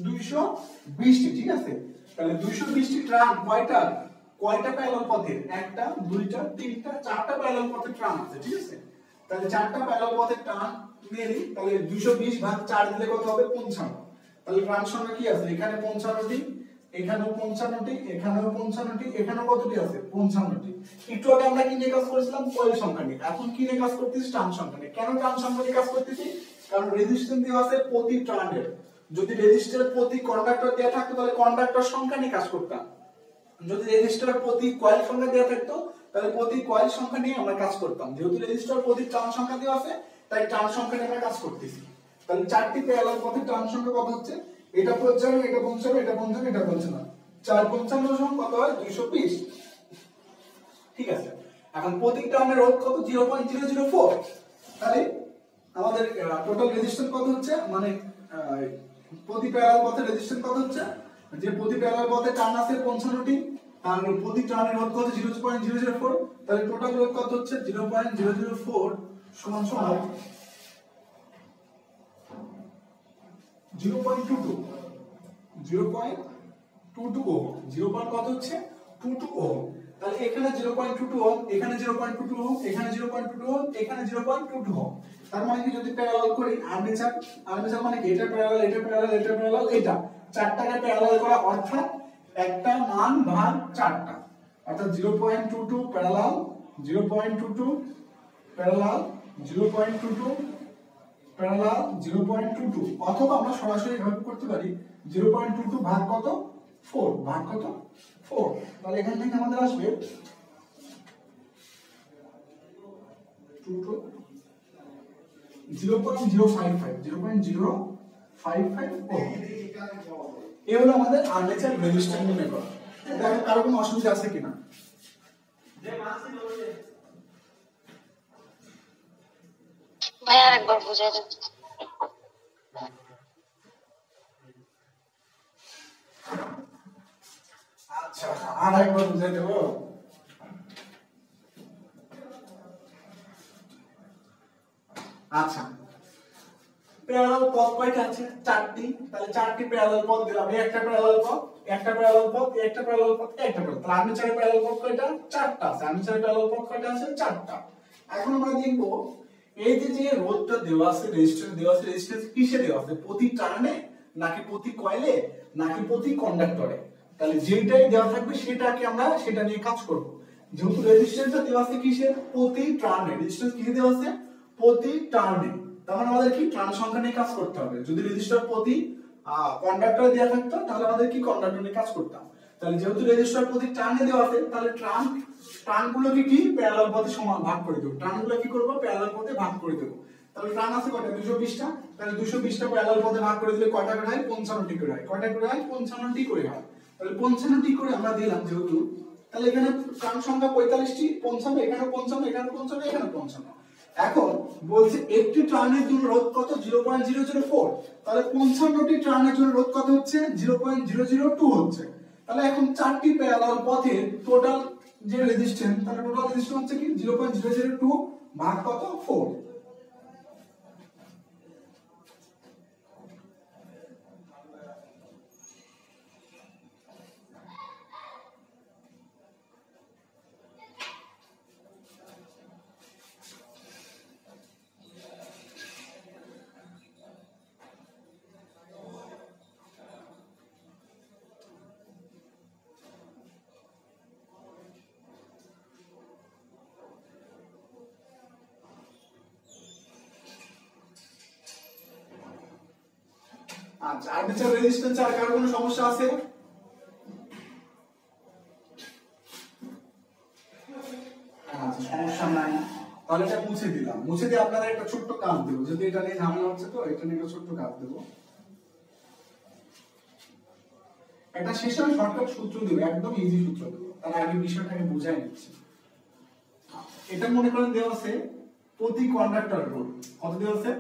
220 টি, ঠিক আছে। তাহলে 220 টি ট্রান কয়টা প্যারালাল পথের? একটা, দুইটা, তিনটা, 4টা প্যারালাল পথের ট্রান আছে, ঠিক আছে। তাহলে 4টা প্যারালাল পথের ট্রান নিয়ে নিই। তাহলে 220/4 দিলে কত হবে? 55। তাহলে ট্রান্স সংখ্যা কি আছে? এখানে 55টি, এখানেও 55টি, এখানেও 55টি, এখানেও কতটি আছে? 55টি। একটু আগে আমরা কি নিয়ে কাজ করেছিলাম? কয়েল সংখ্যা নিয়ে। এখন কি নিয়ে কাজ করতেছি? টার্ন সংখ্যা নিয়ে। কেন টার্ন সংখ্যা নিয়ে কাজ করতেছি? কারণ রেজিস্ট্যান্স দেওয়া আছে প্রতি টার্নের। যদি রেজিস্টার প্রতি কন্ডাক্টর দেওয়া থাকতো তাহলে কন্ডাক্টর সংখ্যা নিয়ে কাজ করতাম। যদি রেজিস্টার প্রতি কয়েল সংখ্যা দেওয়া থাকতো তাহলে প্রতি কয়েল সংখ্যা নিয়ে আমরা কাজ করতাম। যেহেতু রেজিস্টার প্রতি টার্ন সংখ্যা দেওয়া আছে তাই টার্ন সংখ্যা নিয়ে আমরা কাজ করতেছি। তাহলে 4টি প্যারালাল পথের টার্ন সংখ্যা কত হচ্ছে? এটা 55, এটা 55, এটা 55, এটা 55। 4 55 সমান কত হয়? 220, ঠিক আছে। এখন প্রতি টার্নের রোধ কত? 0.004। তাহলে আমাদের টোটাল রেজিস্ট্যান্স কত হচ্ছে? মানে প্রতি প্যারালাল পথের রেজিস্ট্যান্স কত হচ্ছে? যে প্রতি প্যারালাল পথে টার্ন আছে 55টি, আর প্রতি টার্নের রোধ কত? 0.004। তাহলে টোটাল রোধ কত হচ্ছে? 0.004 সমান 0.22 ওহম। 0. কত হচ্ছে? 22 ওহম। তাহলে এখানে 0.22 ওহম, এখানে 0.22 ওহম, এখানে 0.22 ওহম, এখানে 0.22 ওহম। তার মানে কি যদি প্যারালাল করি আর্মেচার মানে কি এটা প্যারালাল, এটা প্যারালাল, এটা প্যারালাল, এটা 4টাকে প্যারালাল করা, অর্থাৎ একটা মান ভাগ 4টা, অর্থাৎ 0.22 প্যারালাল, 0.22 প্যারালাল, 0.22 প্যারালাল, 0.22। অথবা আমরা সরাসরি এভাবে করতে পারি 0.22 ভাগ কত? 4। ভাগ কত? 4। তাহলে এখান থেকে আমাদের আসবে 0.055 ওহম। এই হলো আমাদের আর্মেচার রেজিস্ট্যান্স নির্ণয় করা। দেখো কারো কোনো অসুবিধা আছে কিনা? ভাই আরেকবার বুঝাই দেন। আচ্ছা, আর একবার বুঝাই দেবো। আচ্ছা, প্যারালাল পথ কয়টা আছে? চারটি। তাহলে চারটি প্যারালাল পথ দিলাম। এই একটা প্যারালাল পথ, একটা প্যারালাল পথ, একটা প্যারালাল পথ, একটা প্যারালাল। তাহলে আর্মেচারের প্যারালাল পথ কয়টা? চারটা আছে। আর্মেচারের প্যারালাল পথ কয়টা আছে? চারটা। এখন আমরা দেখব এই যে যে রোধটা দেওয়া আছে, রেজিস্ট্যান্স দেওয়া আছে, রেজিস্ট্যান্স কিসে দেওয়া আছে? প্রতি টার্নে নাকি প্রতি কয়েলে নাকি প্রতি কন্ডাক্টরে? তাহলে যেটাই দেওয়া থাকবে সেটাকে আমরা সেটা নিয়ে কাজ করব। যেহেতু রেজিস্ট্যান্সটা দেওয়া আছে কিসের? প্রতি টার্নে। রেজিস্ট্যান্স কিসে দেওয়া আছে? প্রতি টার্নে। তাহলে আমাদের কি টার্ন সংখ্যা নিয়ে কাজ করতে হবে। যদি রেজিস্টার প্রতি কন্ডাক্টরে দেওয়া থাকতো তাহলে আমাদের কি কন্ডাক্টর নিয়ে কাজ করতাম। তাহলে যেহেতু রেজিস্টার প্রতি টার্নে দেওয়া আছে তাহলে টার্নগুলোকে কি প্যারালাল পথে সমান ভাগ করে দেব। টার্নগুলো কি করব? প্যারালাল পথে ভাগ করে দেব। তাহলে টার্ন আছে কয়টা? 220টা। তাহলে 220টা প্যারালাল পথে ভাগ করে দিলে কয়টা করে হয়? 55টি করে হয়। কয়টা করে হয়? 55টি করে হয়। তাহলে 55টি করে আমরা দিলাম যেহেতু, তাহলে এখানে টার্ন সংখ্যা 45টি। 55, এখানে 55, এখানে 55, এখানে 55। এখন বলছে একটি টার্নের জন্য রোধ কত? 0.004। তাহলে 55টি টার্নের জন্য রোধ কত হচ্ছে? 0.002 হচ্ছে। তাহলে এখন চারটি প্যারালাল পথের টোটাল যে রেজিস্ট্যান্স, তাহলে টোটাল রেজিস্ট্যান্স হচ্ছে কি 0.002 ভাগ কত? 4। আচ্ছা, আর্মেচার রেজিস্ট্যান্স আর কার কোনো সমস্যা আছে? আচ্ছা, সমস্যা নাই। তাহলে এটা মুছে দিলাম। মুছে দিয়ে আপনারা একটা ছোট্ট কাজ দেব। যদি এটা নিয়ে ঝামেলা হচ্ছে তো এটা নিয়ে একটা ছোট্ট কাজ দেব। একটা শেষে আমি শর্টকাট সূত্র দেব, একদম ইজি সূত্র দেব। তার আগে বিষয়টাকে বুঝাই নিচ্ছি। এটা মনে করেন দেওয়া আছে প্রতি কন্ডাক্টরের রোধ কত দেওয়া আছে?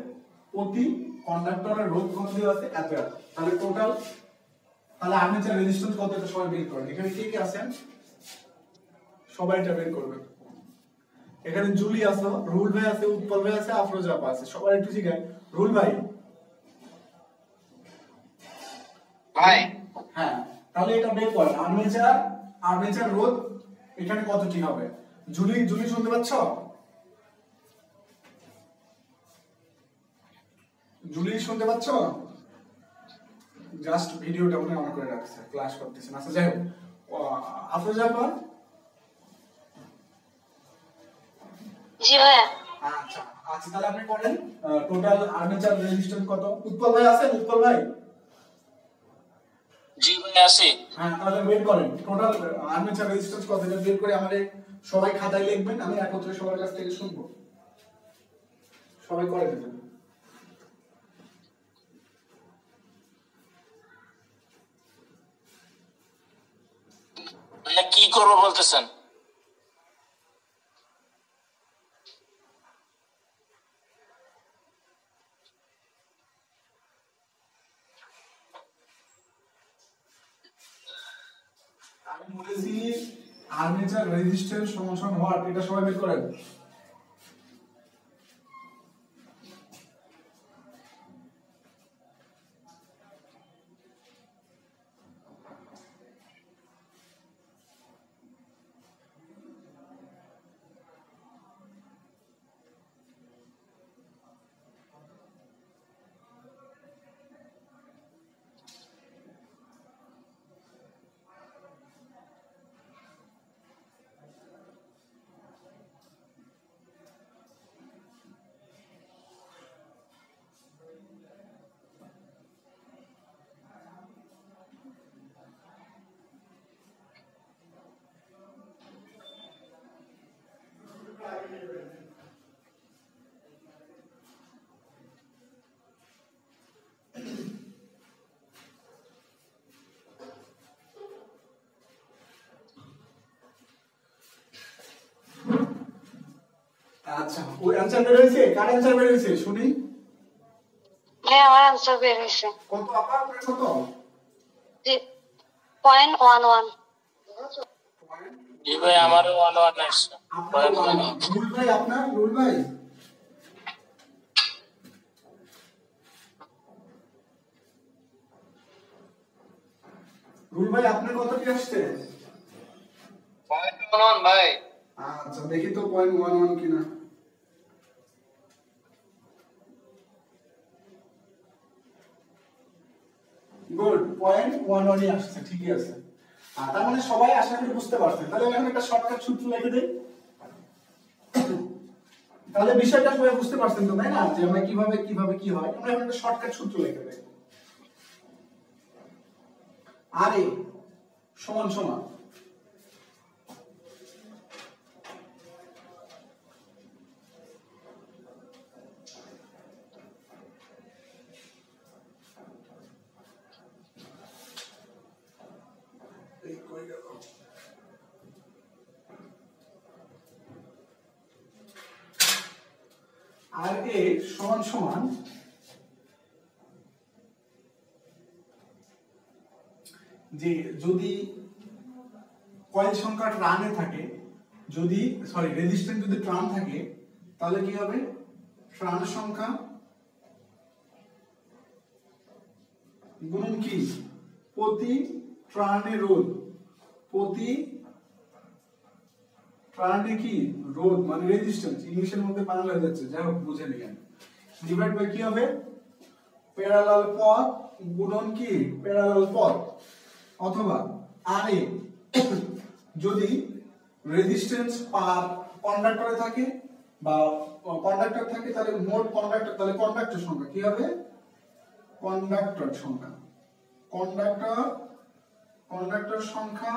প্রতি কন্ডাক্টরের রোধ কত দেওয়া আছে? এত এত। তাহলে টোটাল, তাহলে আর্মেচার রেজিস্ট্যান্স কত এটা সবাই বের করেন। এখানে কে কে আছেন? সবাই এটা বের করবেন। এখানে জুলি আছে, রুল ভাই আছে, উৎপল ভাই আছে, আফরোজা আপা আছে। সবাই একটু শিখায়। রুল ভাই। ভাই হ্যাঁ, তাহলে এটা বের করেন। আর্মেচার রোধ এখানে কতটি হবে? জুলি শুনতে পাচ্ছ? জুলি শুনতে পাচ্ছ? জাস্ট ভিডিওটা মনে অন করে রাখছে, ক্লাস করতেছেন। আচ্ছা যাই হোক, আফরোজা আপা। জি ভাইয়া। আচ্ছা আচ্ছা, তাহলে আপনি করেন টোটাল আর্মেচার রেজিস্ট্যান্স কত? উৎপল ভাই আছেন? উৎপল ভাই। জি ভাই আছি। হ্যাঁ, তাহলে বের করেন টোটাল আর্মেচার রেজিস্ট্যান্স কত, এটা বের করে আমাদের সবাই খাতায় লিখবেন। আমি একত্রে সবার কাছ থেকে শুনবো। সবাই করে দেবেন। ভাইয়া কি করবো বলতেছেন? আমি বলেছি আর্মেচার রেজিস্ট্যান্স সমান হোয়াট, এটা সবাই বের করেন। আচ্ছা, ওই অ্যানসার বের হয়েছে? কার অ্যানসার বের হয়েছে শুনি? ভাই আমার আনসার বের হয়েছে। কত আপা, আপনার কত? জি 0.11। জি ভাই, আমারও 1 আসছে। আপনার রুল ভাই, আপনার রুল ভাই আপনার কত কি আসছে? 0.11 ভাই। আচ্ছা দেখি তো 0.11 কিনা। গুড, 0.11ই আসছে, ঠিকই আছে। তার মানে সবাই আশা করি বুঝতে পারছেন। তাহলে এখন একটা শর্টকাট সূত্র লিখে দেই। তাহলে বিষয়টা সবাই বুঝতে পারছেন তো, তাই না? যে আমরা কিভাবে কিভাবে কি হয়, আমরা এখন একটা শর্টকাট সূত্র লিখে দেই। আর এ সমান সমান আর এ সমান সমান যে যদি কয়েল সংখ্যা ট্রানে থাকে, যদি রেজিস্ট্যান্স যদি ট্রান থাকে, তাহলে কি হবে? ট্রান সংখ্যা গুণন কি প্রতি ট্রানে রোধ, প্রতি ট্রানে কি রোধ মানে রেজিস্ট্যান্স, ইংলিশের মধ্যে বাংলা হয়ে যাচ্ছে, যাই হোক বুঝে নিন। ডিভাইড বাই কি হবে? প্যারালাল পথ গুণন কি প্যারালাল পথ, অথবা আর এ যদি রেজিস্ট্যান্স পার কন্ডাক্টরে থাকে বা কন্ডাক্টর থাকে, তাহলে মোট কন্ডাক্টর, তাহলে কন্ডাক্টর সংখ্যা কি হবে? কন্ডাক্টর সংখ্যা, কন্ডাক্টর সংখ্যা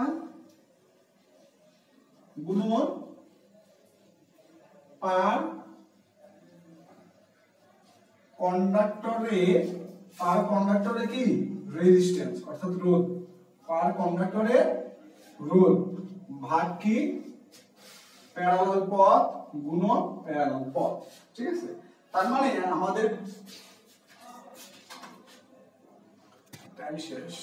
গুণন পার কন্ডাক্টরে কি রেজিস্ট্যান্স অর্থাৎ রোধ, পার কন্ডাক্টরে রোধ ভাগ কি প্যারালাল পথ গুণন প্যারালাল পথ। ঠিক আছে? তার মানে আমাদের টাইম শেষ।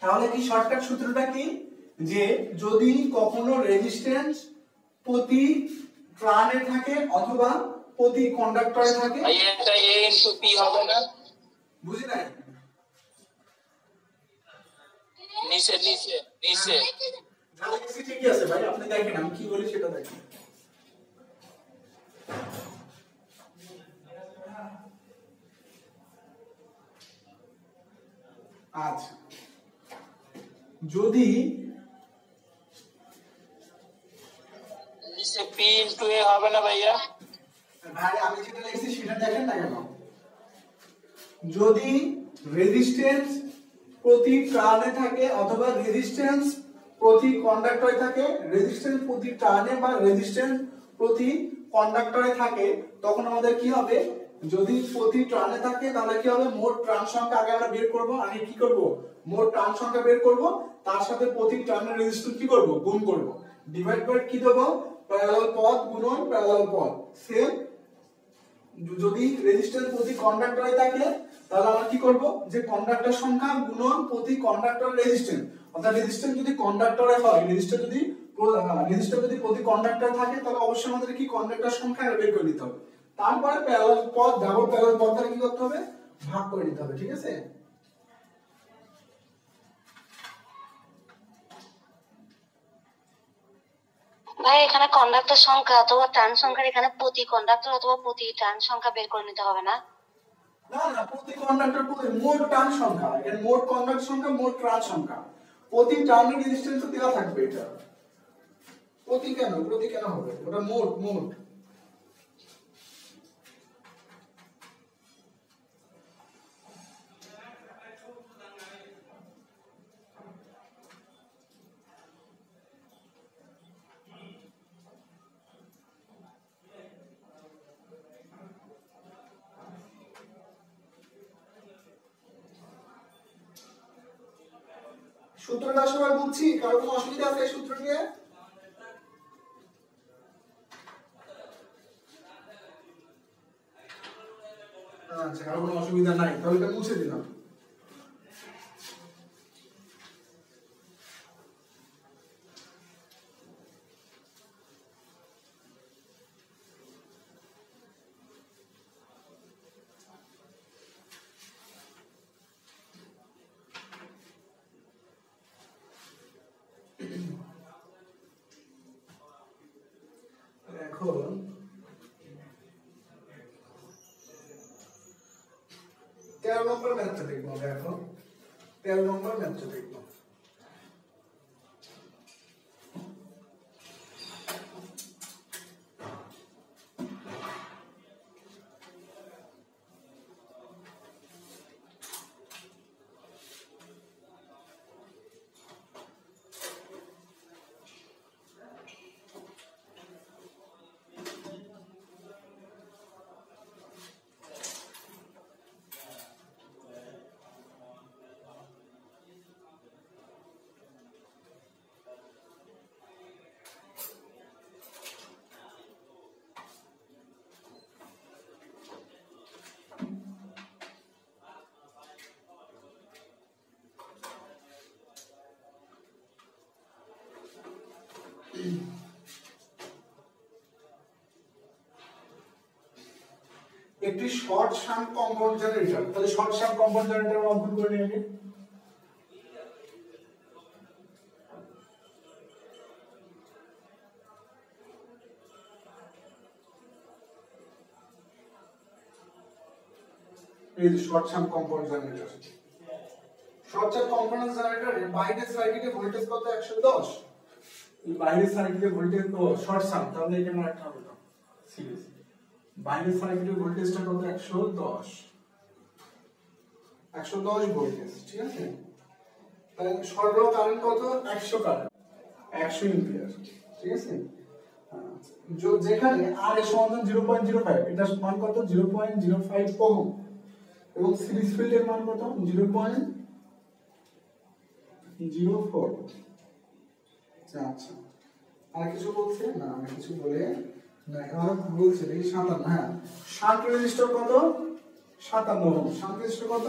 তাহলে কি শর্টকাট সূত্রটা কি? যে যদি কখনো রেজিস্ট্যান্স প্রতি ট্রানে থাকে অথবা প্রতি কন্ডাক্টরে থাকে, এটা a ইনটু p হবে না? বুঝি নাই? নিচে নিচে নিচে ঠিকই আছে ভাই, আপনি দেখেন আমি কি বলি সেটা দেখেন। আচ্ছা, যদি নিচে পি ইনটু এ হবে না ভাইয়া? ভাই আমি যেটা লিখছি সেটা দেখেন না কেন? যদি রেজিস্ট্যান্স প্রতি টার্নে থাকে অথবা রেজিস্ট্যান্স প্রতি কন্ডাক্টরে থাকে, রেজিস্ট্যান্স প্রতি টার্নে বা রেজিস্ট্যান্স প্রতি কন্ডাক্টরে থাকে, তখন আমাদের কি হবে? যদি প্রতি টার্নে থাকে তাহলে কি হবে? মোট টার্ন সংখ্যা আগে আমরা বের করব। আগে কি করব? মোট টার্ন সংখ্যা বের করব, তার সাথে প্রতি টার্নের রেজিস্ট্যান্স কি করব? গুণ করব। ডিভাইড করে কি দেব? প্যারালাল পথ গুণন প্যারালাল পথ। সেম যদি রেজিস্ট্যান্স প্রতি কন্ডাক্টরে থাকে তাহলে আমরা কি করব? যে কন্ডাক্টর সংখ্যা গুণন প্রতি কন্ডাক্টর রেজিস্ট্যান্স, অর্থাৎ রেজিস্ট্যান্স যদি কন্ডাক্টরে হয়, রেজিস্ট্যান্স যদি প্রতি কন্ডাক্টর থাকে তাহলে অবশ্যই আমাদের কি কন্ডাক্টর সংখ্যা বের করে নিতে হবে। তারপরে প্যারালাল পথ ডাবল প্যারালাল পথ দ্বারা কি করতে হবে? ভাগ করে নিতে হবে। ঠিক আছে? ভাই এখানে কন্ডাক্টর সংখ্যা অথবা টার্ন সংখ্যার এখানে প্রতি কন্ডাক্টর অথবা প্রতি টার্ন সংখ্যা বের করে নিতে হবে না? না না, প্রতি কন্ডাক্টর প্রতি মোট টার্ন সংখ্যা, এর মোট কন্ডাক্টর সংখ্যা মোট টার্ন সংখ্যা, প্রতি টার্নের রেজিস্ট্যান্স তো দেওয়া থাকবে। এটা প্রতি কেন হবে? ওটা মোট মোট। সূত্রটা সবাই বুঝছি? কারো কোনো অসুবিধা আছে এই সূত্র নিয়ে? আচ্ছা, কারো কোনো অসুবিধা নাই, তাহলে এটা মুছে দিলাম। এখন 13 নম্বর ম্যাথটা দেখবো আমরা। এখন 13 নম্বর ম্যাথটা দেখবো। একটি শর্ট শান্ট কম্পাউন্ড জেনারেটর, তাহলে শর্ট শান্ট কম্পাউন্ড জেনারেটর অঙ্কন করে নিয়ে আগে। এই যে short shunt compound generator. Short shunt compound জেনারেটরের বাইরের সার্কিটে ভোল্টেজ কত? 110। এই বাইরের সার্কিটে ভোল্টেজ তো শর্ট শান্ট, তাহলে এখানে রাখতে হবে না সিরিজ। বাইরের সার্কিটের ভোল্টেজটা কত? 110 ভোল্টেজ। ঠিক আছে? তাহলে সরবরাহ কারেন্ট কত? 100 কারেন্ট, 100 এম্পিয়ার। ঠিক আছে? যেখানে আর এর সমান 0.05, এটা মান কত? 0.05 ওহম, এবং সিরিজ ফিল্ডের মান কত? 0.04। আচ্ছা, আর কিছু বলছে না? আমি কিছু বলে না, এখানে বলছে এই 57। হ্যাঁ, শান্ট রেজিস্টর কত? 57 ওহম। শান্ট রেজিস্টর কত?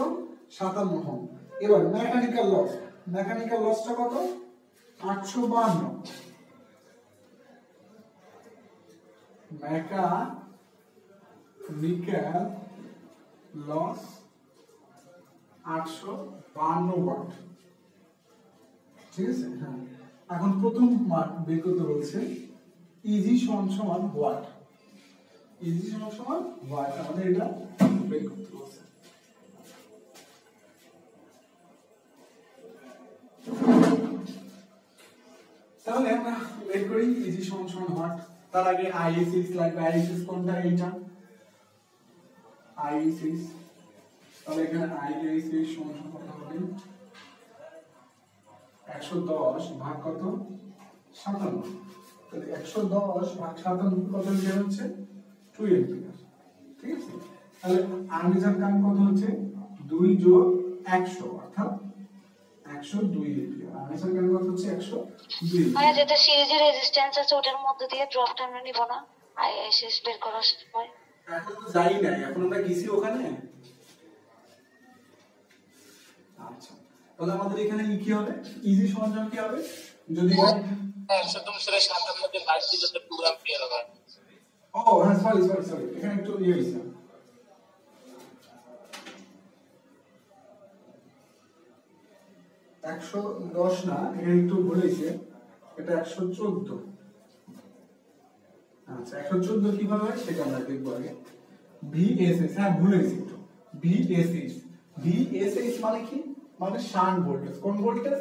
57 ওহম। এবার মেকানিক্যাল লসটা কত? 852। Mechanical loss 852 watt. ঠিক আছে? হ্যাঁ, এখন প্রথম মান বের করতে বলছে ইজি সমান ওয়াট। ইজি সমান ওয়াট, আমাদের এটা বের করতে বলছে। তাহলে আমরা বের করি ইজি সমান ওয়াট। তার আগে আই6 লাগবে। আই6 কোনটা? এইটা আই6। তাহলে এখানে আই6 সমান কত হবে? 110 ভাগ কত? 57। তাহলে 110 ভাগ 57 কত লিটার হচ্ছে? 2 এম্পিয়ার। ঠিক আছে, তাহলে আর্মেচার কারেন্ট কত হচ্ছে? 2 যোগ 100 অর্থাৎ 102 এম্পিয়ার। আর্মেচার কারেন্ট কত হচ্ছে? 102। মানে যেটা সিরিজের রেজিস্ট্যান্স আছে ওটার মধ্যে দিয়ে ড্রপটা আমরা নিব না আইএসএস বের করার সময়? এখন তো যাই নাই, এখন আমরা গেছি ওখানে। আচ্ছা, তাহলে আমাদের এখানে কি হবে? ইজি সমাধান কি হবে? যদি শুধু সেটা 7 মধ্যে 22 দিলে তো 2 অ্যাম্পিয়ার হবে। ও হ্যাঁ, সরি এখানে একটু ইয়ে হয়েছে। একশো 10 না, এখানে একটু বলেছে, এটা 114। আচ্ছা, 114 কিভাবে হয় সেটা আমরা দেখবো আগে। ভিএসএস, হ্যাঁ ভুলে গেছি একটু। ভিএসএস মানে কি? মানে শান্ট ভোল্টেজ। কোন ভোল্টেজ?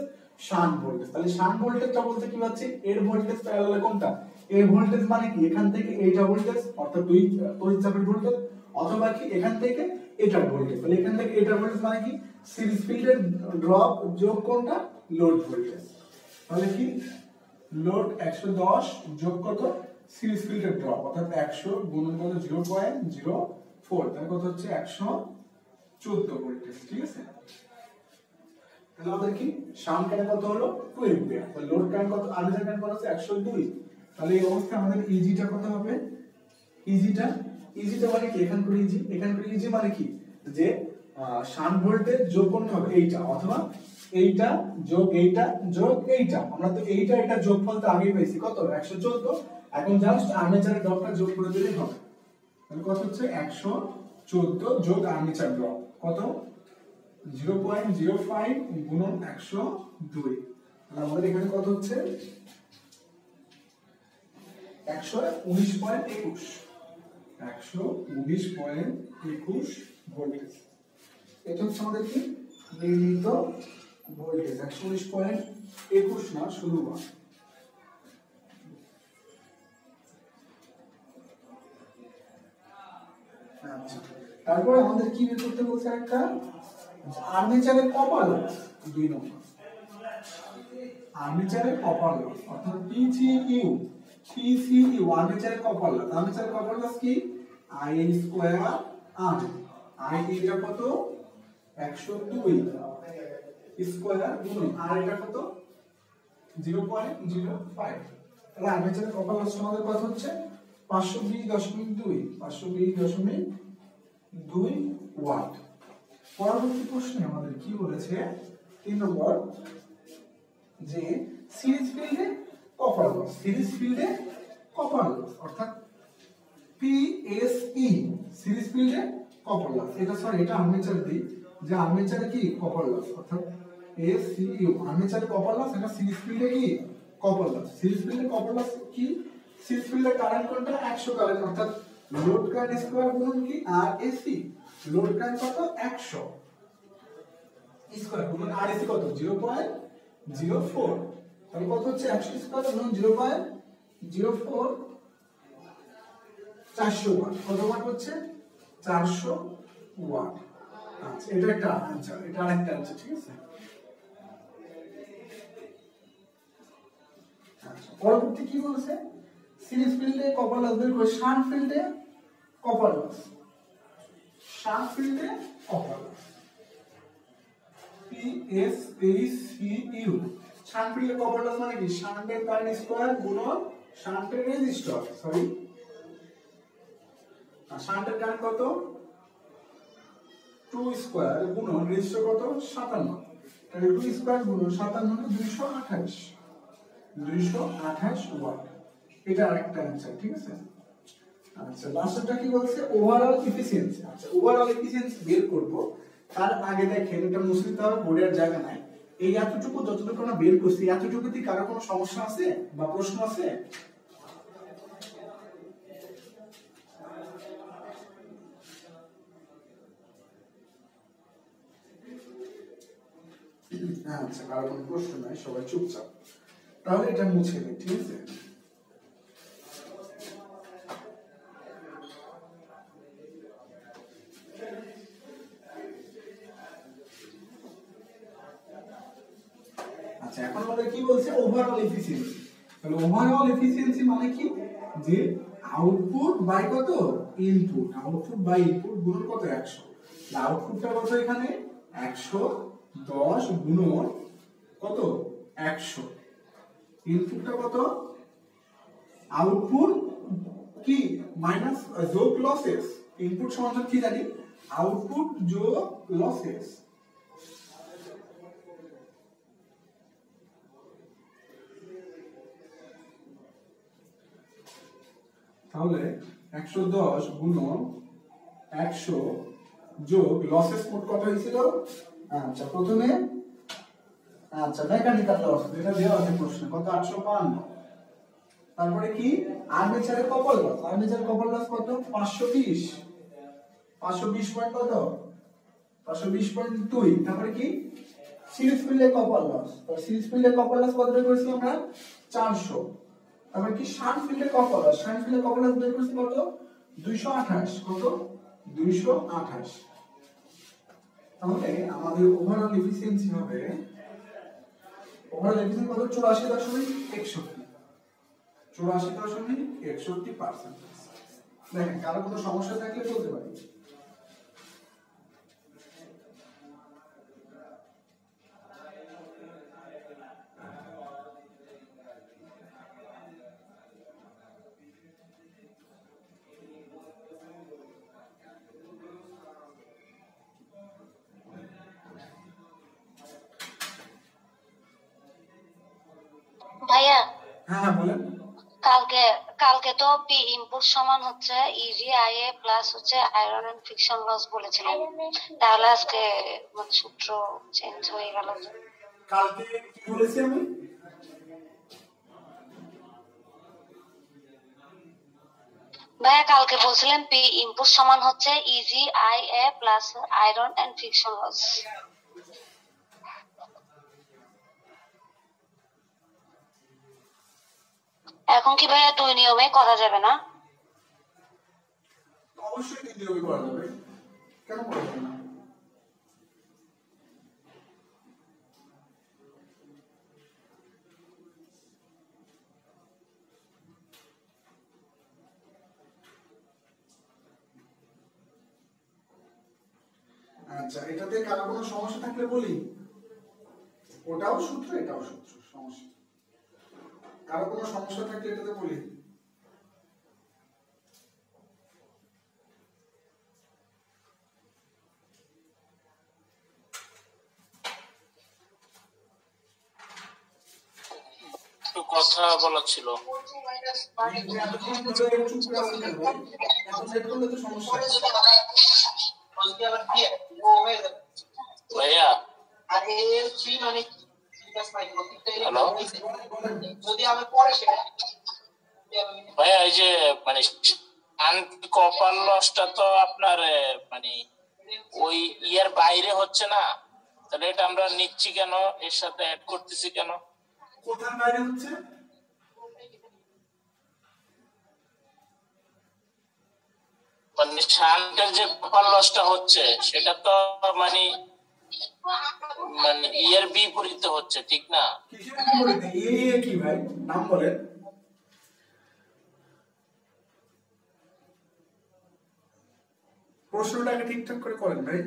Shunt voltage. তাহলে শান্ট ভোল্টেজটা বলতে কি হচ্ছে? এর ভোল্টেজ প্যারালালে কোনটা? এর ভোল্টেজ মানে কি? এখান থেকে এইটা ভোল্টেজ অর্থাৎ দুই তড়িৎ চাপের ভোল্টেজ, অথবা কি এখান থেকে এটার ভোল্টেজ। তাহলে এখান থেকে এটার ভোল্টেজ মানে কি? সিরিজ ফিল্ডের ড্রপ যোগ কোনটা? Load voltage. তাহলে কি? লোড 110 যোগ কত? সিরিজ ফিল্ডের ড্রপ অর্থাৎ 100 গুণন কত? 0.04। তাহলে কত হচ্ছে? 114 ভোল্টেজ। ঠিক আছে, তাহলে আমাদের কি শান্ট কারেন্ট কত হলো? 2 এম্পিয়ার। তাহলে লোড কারেন্ট কত? আর্মেচার কারেন্ট কত হচ্ছে? 102। তাহলে এই অবস্থায় আমাদের ইজিটা কত হবে? ইজিটা মানে কি? এখান করে ইজি, এখান করে ইজি মানে কি? যে শান্ট ভোল্টেজ যোগ করতে হবে এইটা, অথবা এইটা যোগ এইটা যোগ এইটা। আমরা তো এইটা এটা যোগফল তো আগেই পেয়েছি, কত? 114। এখন জাস্ট আর্মেচারের ড্রপটা যোগ করে দিলেই হবে। তাহলে কত হচ্ছে? 114 যোগ আর্মেচার ড্রপ কত? 0.05 গুণন 102। আমাদের এখানে কত হচ্ছে? 119.21 119.21 ভোল্টেজ। এটা হচ্ছে আমাদের কি? নির্ণীত ভোল্টেজ। 119.21 না, শুধু 1। আচ্ছা, তারপরে আমাদের কি বের করতে বলছে? একটা আর্মেচারের কপার লস। 2 নম্বর, আর্মেচারের কপার লস অর্থাৎ পিসিইউ। আর্মেচারের কপার লস। আর্মেচারের কপার লস কি? আই স্কয়ার আর আই এটা কত? 102 স্কয়ার গুণ আর এটা কত? 0.05। তাহলে আর্মেচারের কপার লস আমাদের কত হচ্ছে? 520.2 ওয়াট। পরবর্তী প্রশ্নে আমাদের কি বলেছে? 3 নম্বর, যে সিরিজ ফিল্ডে কপার লস। সিরিজ ফিল্ডে কপার লস অর্থাৎ পিএসই, সিরিজ ফিল্ডে কপার লস। এটা সরি, এটা আর্মেচার দিই, যে আর্মেচারে কি কপার লস অর্থাৎ এসইউ। আর্মেচারে কপার লস, এটা সিরিজ ফিল্ডে কি কপার লস। সিরিজ ফিল্ডে কপার লস কি? সিরিজ ফিল্ডে কারেন্ট কোনটা? 100 কারেন্ট অর্থাৎ লোড কারেন্ট স্কয়ার গুণন কি? আর এসি। লোড কারেন্ট কত? 100 স্কয়ার গুণন আর এসি কত? 0.04। তাহলে কত হচ্ছে? 100 স্কয়ার গুণন 0.04, 400 ওয়াট। কত ওয়াট হচ্ছে? 400 ওয়াট। আচ্ছা, এটা একটা आंसर, এটা আরেকটা आंसर। ঠিক আছে, আচ্ছা পরবর্তী কি বলছে? সিরিজ ফিল্ডে কপার লস বের করে। শান্ট ফিল্ডে কপার লস, শান্ট ফিল্ডে কপার লস পিএসইউ। শান্ট ফিল্ডে কপার লস মানে কি? শান্টের কারেন্ট স্কয়ার গুণন শান্টের রেজিস্টর। সরি, শান্টের কারেন্ট কত? 2 স্কয়ার গুণন রেজিস্টর কত? 57। তাহলে 2 স্কয়ার গুণন 57 228 ওয়াট। এটা আরেকটা आंसर। ঠিক আছে, আচ্ছা লাস্টটা কি বলছে? Overall efficiency. আচ্ছা ওভারঅল এফিসিয়েন্সি বের করব, তার আগে দেখেন এটা মুছে দিতে হবে, বোর্ডের জায়গা নাই। এই এতটুকু যতটুকু আমরা বের করছি, এতটুকুতে কারো কোনো সমস্যা আছে বা প্রশ্ন আছে? আচ্ছা, কারো কোনো প্রশ্ন নাই, সবাই চুপচাপ। তাহলে এটা মুছে দিই। ঠিক আছে, ওভারঅল এফিসিয়েন্সি। তাহলে ওভারঅল এফিসিয়েন্সি মানে কি, যে আউটপুট বাই কত ইনপুট, আউটপুট বাই ইনপুট গুণন কত 100। আউটপুটটা কত এখানে 110 গুণন কত 100, ইনপুটটা কত, আউটপুট কি মাইনাস যোগ লসেস, ইনপুট সমান কি জানি, আউটপুট যোগ লসেস। তাহলে 110 গুণন 100 যোগ লসেস মোট কত হয়েছিল। আচ্ছা প্রথমে আচ্ছা মেকানিক্যাল লস এটা দেওয়া আছে প্রশ্নে কত 855। তারপরে কি আর্মেচারের কপার লস, আর্মেচারের কপার লস কত 520, 520 পয়েন্ট কত 520.2। তারপরে কি সিরিজ ফিল্ডের কপার লস, তো সিরিজ ফিল্ডের কপার লস কত বের করেছি আমরা 400। তারপরে কি শান্ট ফিল্ডের কপার লস, শান্ট ফিল্ডের কপার লস বের করেছি কত 228, কত 228। তাহলে আমাদের ওভারঅল এফিসিয়েন্সি হবে, ওভারঅল এফিসিয়েন্সি কত 84.61, 84.61%। দেখেন কারো কোনো সমস্যা থাকলে বলতে পারি। ভাইয়া হ্যাঁ হ্যাঁ বলেন। কালকে কালকে তো পি ইনপুট সমান হচ্ছে ইজি আইএ প্লাস হচ্ছে আয়রন এন্ড ফ্রিকশন লস বলেছিলেন, তাহলে আজকে মানে সূত্র চেঞ্জ হয়ে গেল। কালকে কি বলেছি আমি, ভাইয়া কালকে বলছিলেন পি ইনপুট সমান হচ্ছে E G I A plus iron and friction loss. এখন কি ভাইয়া দুই নিয়মে করা যাবে না? অবশ্যই তিন নিয়মে করা যাবে, কেন করা যাবে না। আচ্ছা এটাতে কারো কোনো সমস্যা থাকলে বলি, ওটাও সূত্র এটাও সূত্র, সমস্যা কারো কোনো সমস্যা থাকলে এটাতে বলি। একটু কথা বলা ছিল। ভাইয়া হ্যালো ভাইয়া, এই যে মানে কপার লসটা তো আপনার মানে ওই ইয়ার বাইরে হচ্ছে না, তাহলে এটা আমরা নিচ্ছি কেন, এর সাথে অ্যাড করতেছি কেন? কোথার বাইরে হচ্ছে, মানে শান্টের যে কপার লসটা হচ্ছে সেটা তো মানে মানে ইয়ার বিপরীতে হচ্ছে, ঠিক না? কিসের বিপরীতে, এ কি ভাই নাম বলেন। প্রশ্নটাকে ঠিকঠাক করে করেন ভাই।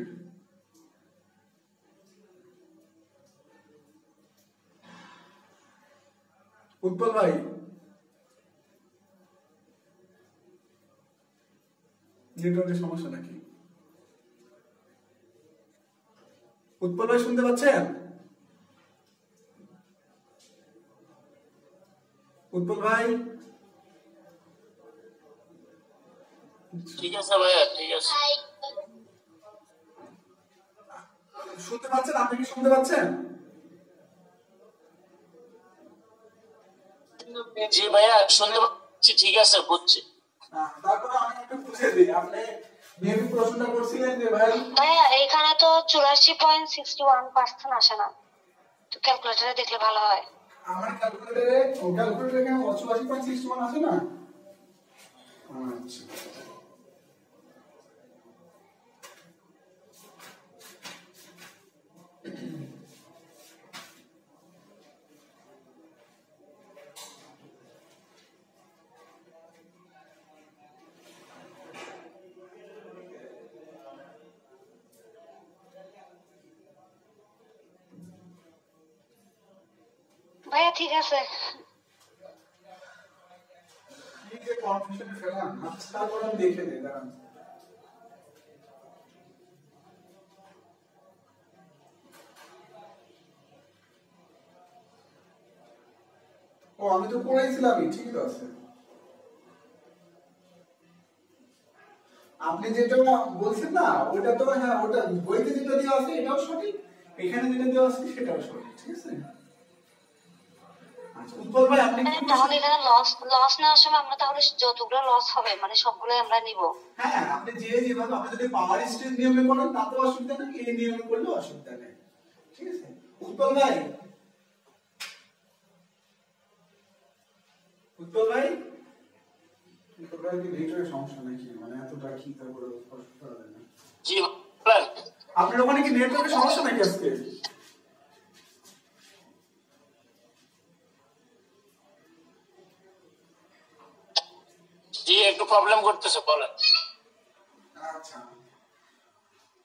উৎপল ভাই নেটওয়ার্কের সমস্যা নাকি? উৎপল ভাই শুনতে পাচ্ছেন? উৎপল ভাই ঠিক আছে ভাইয়া, ঠিক আছে। শুনতে পাচ্ছেন, আপনি কি শুনতে পাচ্ছেন? জি ভাইয়া শুনতে পাচ্ছি, ঠিক আছে বুঝছি। তারপরে আমি একটু বুঝিয়ে দিই, আপনি মেবি প্রশ্নটা করছিলেন যে ভাই ভাইয়া এখানে তো 84.61% আসে না, তো ক্যালকুলেটরে দেখলে ভালো হয়। আমার ক্যালকুলেটরে কেন 84.61 আছে না? আচ্ছা ভাইয়া ঠিক আছে। কি যে কনফিউশন ফেলাম, আচ্ছা তারপর আমি দেখে নেই, দাঁড়ান। ও আমি তো করেছিলামই, ঠিক আছে। আপনি যেটা বলছেন না ওটা তো, হ্যাঁ ওটা বইতে যেটা দেওয়া আছে এটাও সঠিক, এখানে যেটা দেওয়া আছে সেটাও সঠিক, ঠিক আছে। আচ্ছা উৎপল ভাই আপনি কি তাহলে এখানে লস নেওয়ার সময় আমরা তাহলে যতগুলো লস হবে মানে সবগুলো আমরা নিব? হ্যাঁ আপনি যেভাবে, আপনি যদি পাওয়ার স্ট্রেস নিয়মে করেন তাতেও অসুবিধা নেই, এই নিয়মে করলেও অসুবিধা নেই, ঠিক আছে। উৎপল ভাই, উৎপল ভাই, উৎপল ভাই কি ভিতরে সমস্যা নাকি, মানে এতটা কি তারপরে কষ্ট করা যায় না? জি বলেন। আপনার ওখানে কি নেটওয়ার্কের সমস্যা নাকি আজকে? জি একটু প্রবলেম করতেছে, বলেন। আচ্ছা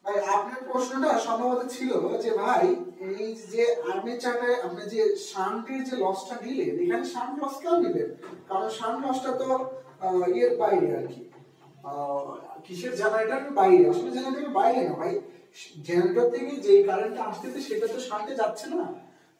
ভাই আপনার প্রশ্নটা সম্ভবত ছিল যে ভাই এই যে আর্মেচারে আপনি যে শান্টের যে লসটা নিলেন, এখানে শান্ট লস কেন নিলেন? কারণ শান্ট লসটা তো এর বাইরে আর কি, কিসের জেনারেটরের বাইরে, আসলে জেনারেটরের বাইরে না ভাই, জেনারেটর থেকে যে কারেন্ট আসতেছে সেটা তো শান্টে যাচ্ছে না,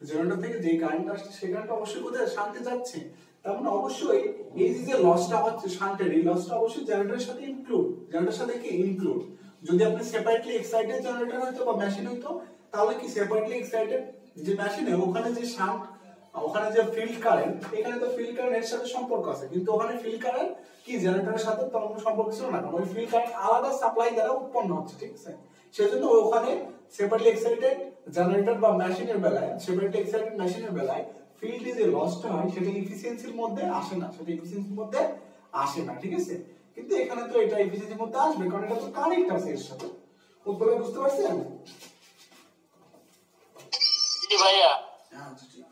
জেনারেটর থেকে যে কারেন্ট আসছে সেই কারেন্টটা অবশ্যই কোথায় শান্টে যাচ্ছে, তার মানে অবশ্যই এই যে লসটা হচ্ছে শান্টের, এই লসটা অবশ্যই জেনারেটরের সাথে ইনক্লুড, জেনারেটরের সাথে কি ইনক্লুড। যদি আপনি সেপারেটলি এক্সাইটেড জেনারেটর হইতো বা মেশিন হইতো তাহলে কি সেপারেটলি এক্সাইটেড যে মেশিনে ওখানে যে শান্ট, ওখানে যে ফিল্ড কারেন্ট, এখানে তো ফিল্ড কারেন্ট এর সাথে সম্পর্ক আছে, কিন্তু ওখানে ফিল্ড কারেন্ট কি জেনারেটরের সাথে তেমন কোনো সম্পর্ক ছিল না, কারণ ওই ফিল্ড কারেন্ট আলাদা সাপ্লাই দ্বারা উৎপন্ন হচ্ছে, ঠিক আছে। সেজন্য ওখানে সেপারেটলি এক্সাইটেড জেনারেটর বা মেশিনের বেলায়, সেপারেটলি এক্সাইটেড মেশিনের বেলায় ফিল্ডে যে লসটা হয় সেটা এফিসিয়েন্সির মধ্যে আসে না, সেটা এফিসিয়েন্সির মধ্যে আসে না, ঠিক আছে। কিন্তু এখানে তো এটা এফিসিয়েন্সির মধ্যে আসবে কারণ এটা তো কানেক্ট আছে এর সাথে। উৎপল বুঝতে পারছেন? জি ভাইয়া। আচ্ছা ঠিক।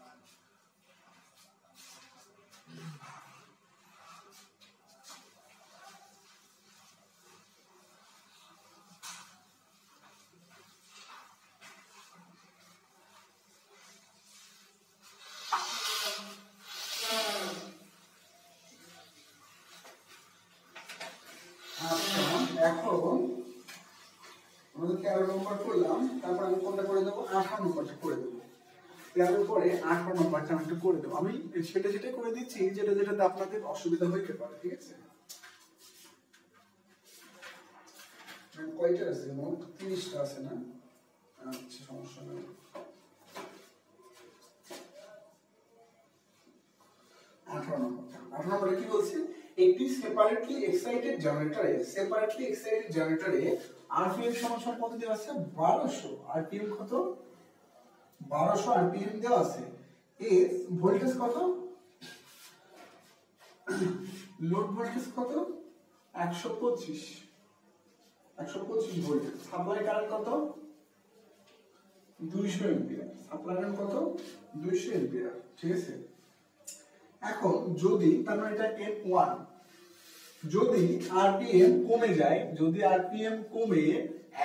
এখন আমাদের 13 নম্বর করলাম, তারপর আমি কোনটা করে দেবো, 18 নম্বরটা করে দেবো। 13 পরে 18 নম্বরটা আমি একটু করে দেবো, আমি সেটা করে দিচ্ছি যেটাতে আপনাদের অসুবিধা হইতে পারে, ঠিক আছে। কয়টা আছে? মোট 30টা আছে না? আচ্ছা সমস্যা নেই। 18 নম্বরে কি বলছে, একটি সেপারেটলি এক্সাইটেড জেনারেটরে আরপিএম সমান কত দেওয়া আছে? 1200। আরপিএম কত? 1200 আরপিএম দেওয়া আছে। এর ভোল্টেজ কত? লোড ভোল্টেজ কত? 125 ভোল্ট। সাপ্লাই কারেন্ট কত? 200 এম্পিয়ার। সাপ্লাই কারেন্ট কত? 200 এম্পিয়ার, ঠিক আছে। এখন যদি তার মানে এটা F1, যদি আরপিএম কমে যায়, যদি আরপিএম কমে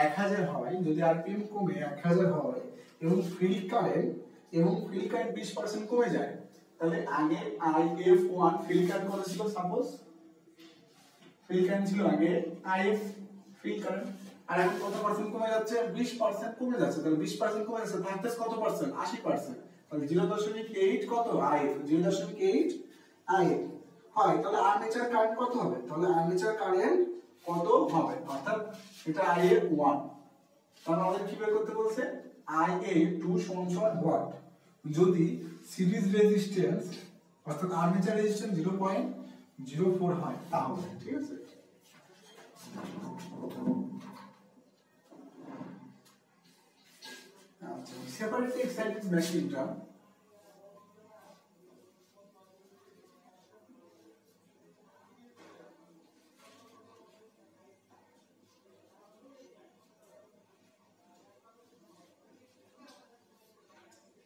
1000 হয়, যদি আরপিএম কমে 1000 হয় এবং ফিল্ড কারেন্ট 20% কমে যায়, তাহলে আগে IF1 ফিল্ড কারেন্ট কত ছিল? সাপোজ ফিল্ড কারেন্ট ছিল আগে IF ফিল্ড কারেন্ট, আর এখন কত পার্সেন্ট কমে যাচ্ছে? 20% কমে যাচ্ছে, তাহলে 20% কমে যাচ্ছে, থাকতেছে কত পার্সেন্ট? 80%। তাহলে 0.8 কত? IF 0.8 IF হয়, তাহলে আর্মেচার কারেন্ট কত হবে? তাহলে আর্মেচার কারেন্ট কত হবে, অর্থাৎ এটা IA1, তাহলে আমাদের কি বের করতে বলছে? IA2 সমান ওয়াট। যদি সিরিজ রেজিস্ট্যান্স অর্থাৎ আর্মেচার রেজিস্ট্যান্স 0.04 হয় তাহলে, ঠিক আছে। আচ্ছা সেপারেটলি এক্সাইটেড মেশিনটা